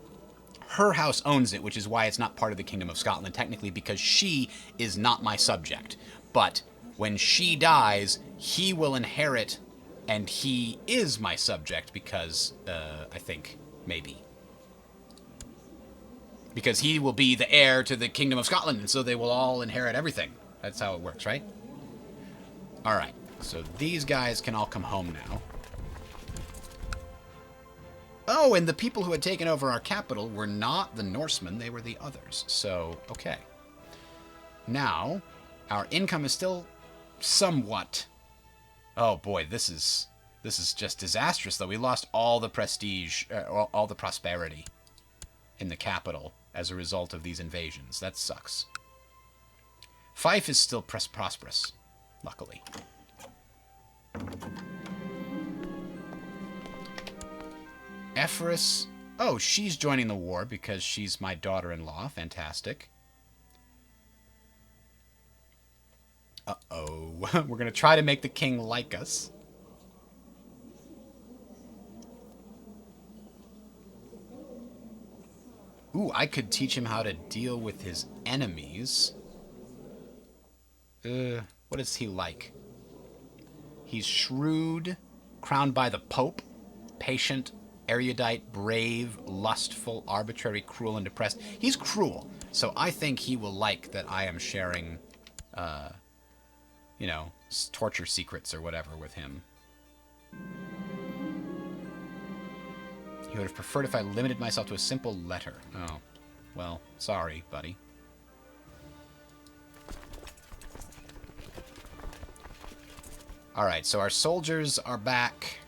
Speaker 1: her house owns it, which is why it's not part of the Kingdom of Scotland, technically, because she is not my subject. But when she dies, he will inherit, and he is my subject because, I think, maybe. Because he will be the heir to the Kingdom of Scotland, and so they will all inherit everything. That's how it works, right? All right, so these guys can all come home now. Oh, and the people who had taken over our capital were not the Norsemen, they were the others. So, okay. Now, our income is still somewhat... Oh boy, this is just disastrous, though. We lost all the prestige, all the prosperity in the capital as a result of these invasions. That sucks. Fife is still prosperous, luckily. Ephrys. Oh, she's joining the war because she's my daughter-in-law. Fantastic. Uh-oh. We're going to try to make the king like us. Ooh, I could teach him how to deal with his enemies. What is he like? He's shrewd, crowned by the Pope, patient, erudite, brave, lustful, arbitrary, cruel, and depressed. He's cruel, so I think he will like that I am sharing, you know, torture secrets or whatever with him. He would have preferred if I limited myself to a simple letter. Oh, well, sorry, buddy. Alright, so our soldiers are back.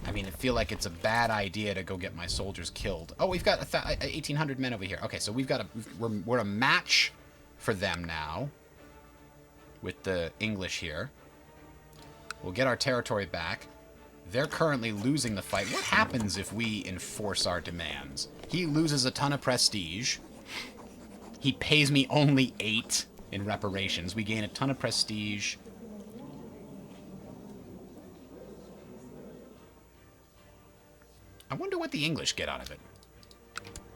Speaker 1: I mean, I feel like it's a bad idea to go get my soldiers killed. Oh, we've got 1,800 men over here. Okay, so we've got we're a match for them now with the English here. We'll get our territory back. They're currently losing the fight. What happens if we enforce our demands? He loses a ton of prestige. He pays me only 8 in reparations. We gain a ton of prestige. I wonder what the English get out of it.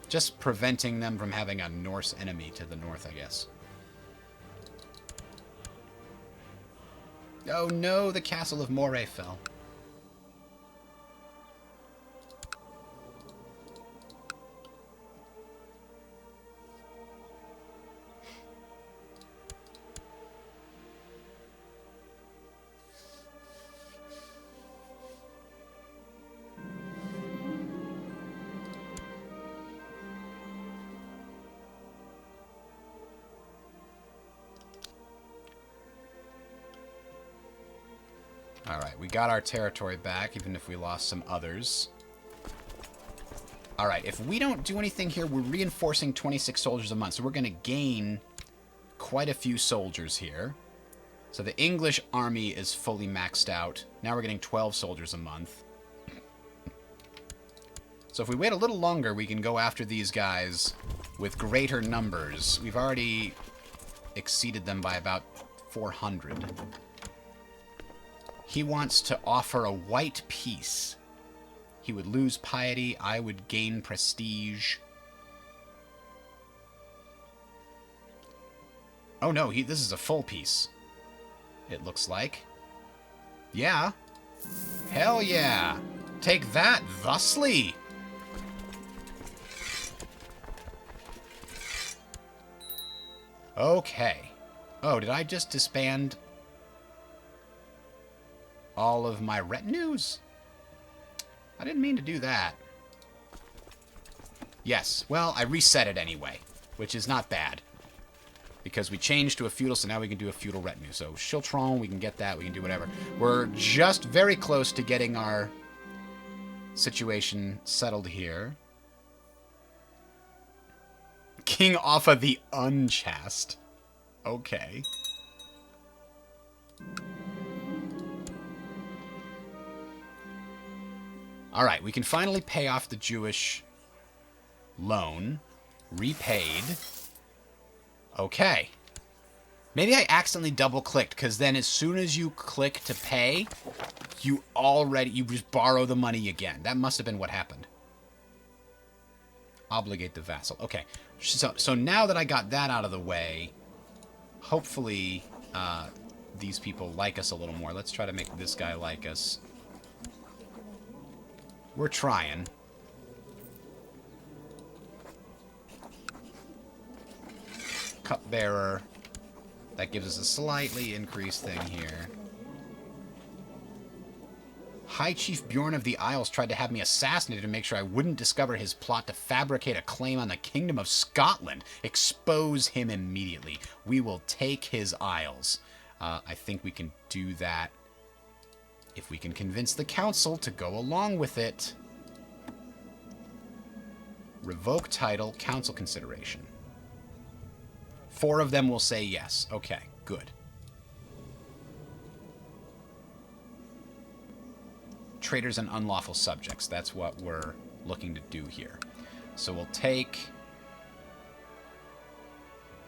Speaker 1: Just preventing them from having a Norse enemy to the north, I guess. Oh no, the castle of Moray fell. Alright, we got our territory back, even if we lost some others. Alright, if we don't do anything here, we're reinforcing 26 soldiers a month. So we're going to gain quite a few soldiers here. So the English army is fully maxed out. Now we're getting 12 soldiers a month. So if we wait a little longer, we can go after these guys with greater numbers. We've already exceeded them by about 400. He wants to offer a white peace. He would lose piety. I would gain prestige. Oh no, this is a full peace. It looks like. Yeah. Hell yeah. Take that, thusly. Okay. Oh, did I just disband all of my retinues? I didn't mean to do that. Yes, well, I reset it anyway, which is not bad. Because we changed to a feudal, so now we can do a feudal retinue. So, Chiltron, we can get that, we can do whatever. We're just very close to getting our situation settled here. King Offa the Unchaste. Okay. Alright, we can finally pay off the Jewish loan. Repaid. Okay. Maybe I accidentally double-clicked, because then as soon as you click to pay, you just borrow the money again. That must have been what happened. Obligate the vassal. Okay. So now that I got that out of the way, hopefully these people like us a little more. Let's try to make this guy like us. We're trying. Cupbearer. That gives us a slightly increased thing here. High Chief Bjorn of the Isles tried to have me assassinated to make sure I wouldn't discover his plot to fabricate a claim on the Kingdom of Scotland. Expose him immediately. We will take his isles. I think we can do that if we can convince the council to go along with it. Revoke title, council consideration. 4 of them will say yes. Okay, good. Traitors and unlawful subjects. That's what we're looking to do here. So we'll take...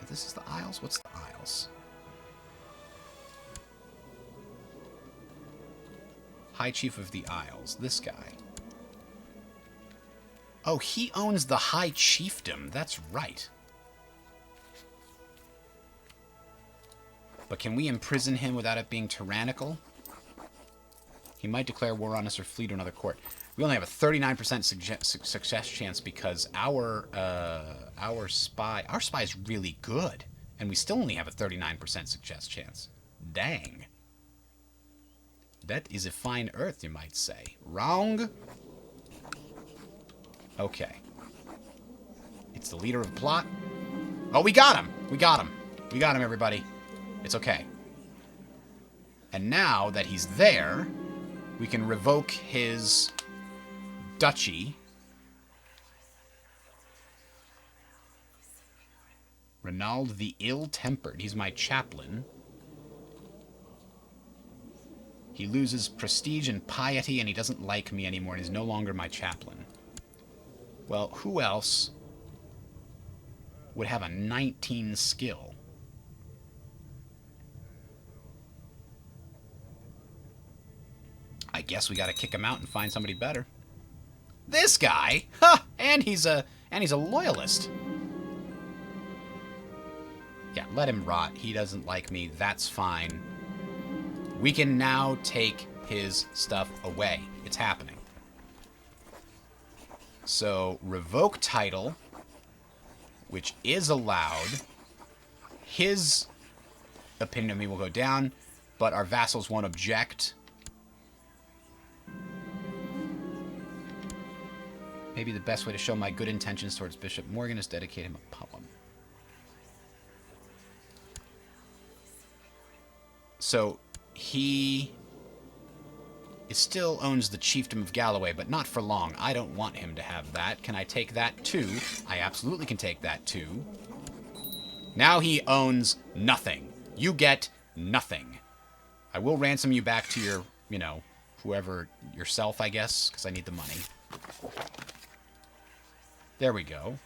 Speaker 1: This is the Isles? What's the Isles? High Chief of the Isles. This guy. Oh, he owns the High Chiefdom. That's right. But can we imprison him without it being tyrannical? He might declare war on us or flee to another court. We only have a 39% success chance because our spy is really good, and we still only have a 39% success chance. Dang. That is a fine earth, you might say. Wrong. Okay. It's the leader of the plot. Oh, we got him. We got him. We got him, everybody. It's okay. And now that he's there, we can revoke his duchy. Renald the Ill-Tempered. He's my chaplain. He loses prestige and piety, and he doesn't like me anymore, and he's no longer my chaplain. Well, who else would have a 19 skill? I guess we gotta kick him out and find somebody better. This guy! Ha! And he's a loyalist. Yeah, let him rot. He doesn't like me. That's fine. We can now take his stuff away. It's happening. So, revoke title, which is allowed. His opinion of me will go down, but our vassals won't object. Maybe the best way to show my good intentions towards Bishop Morgan is dedicate him a poem. So, he still owns the chiefdom of Galloway, but not for long. I don't want him to have that. Can I take that too? I absolutely can take that too. Now he owns nothing. You get nothing. I will ransom you back to your, whoever, yourself, I guess, because I need the money. There we go.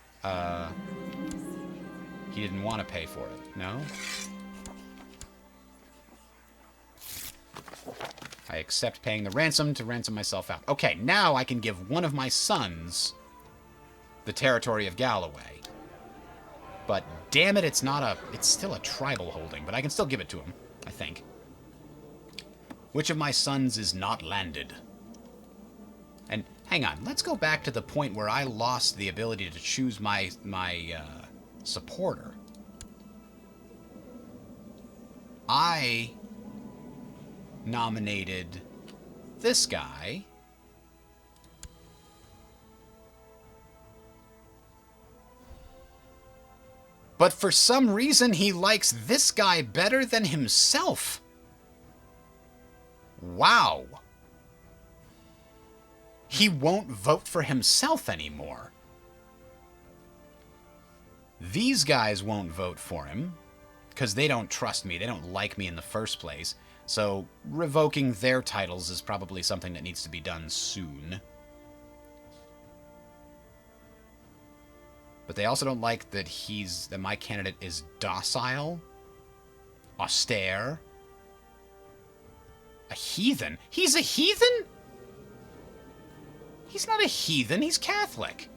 Speaker 1: He didn't want to pay for it, no? I accept paying the ransom to ransom myself out. Okay, now I can give one of my sons the territory of Galloway. But damn it, it's still a tribal holding, but I can still give it to him, I think. Which of my sons is not landed? And hang on, let's go back to the point where I lost the ability to choose my supporter. I nominated this guy. But for some reason, he likes this guy better than himself. Wow. He won't vote for himself anymore. These guys won't vote for him because they don't trust me. They don't like me in the first place. So revoking their titles is probably something that needs to be done soon. But they also don't like that that my candidate is docile, austere, a heathen. He's a heathen? He's not a heathen, he's Catholic.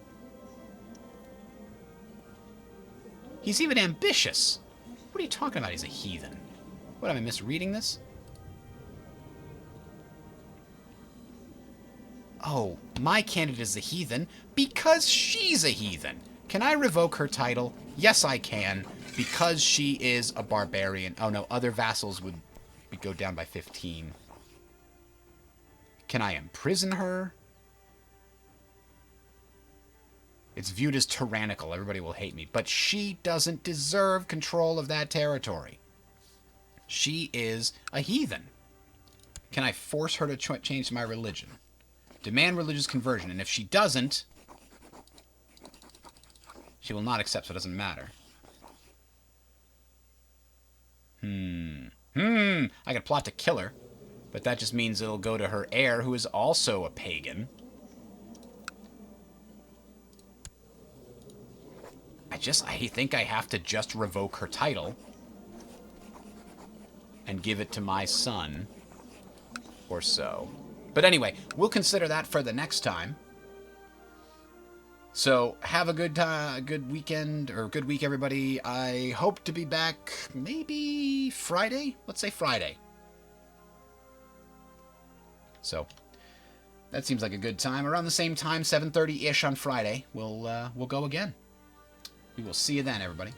Speaker 1: He's even ambitious. What are you talking about, he's a heathen? What, am I misreading this? Oh, my candidate is a heathen because she's a heathen. Can I revoke her title? Yes, I can, because she is a barbarian. Oh no, other vassals would go down by 15. Can I imprison her? It's viewed as tyrannical. Everybody will hate me. But she doesn't deserve control of that territory. She is a heathen. Can I force her to change my religion? Demand religious conversion. And if she doesn't, she will not accept, so it doesn't matter. I could plot to kill her. But that just means it'll go to her heir, who is also a pagan. I think I have to just revoke her title and give it to my son or so. But anyway, we'll consider that for the next time. So have a good weekend, or good week, everybody. I hope to be back maybe Friday. Let's say Friday. So that seems like a good time. Around the same time, 7:30-ish on Friday, we'll go again. We will see you then, everybody.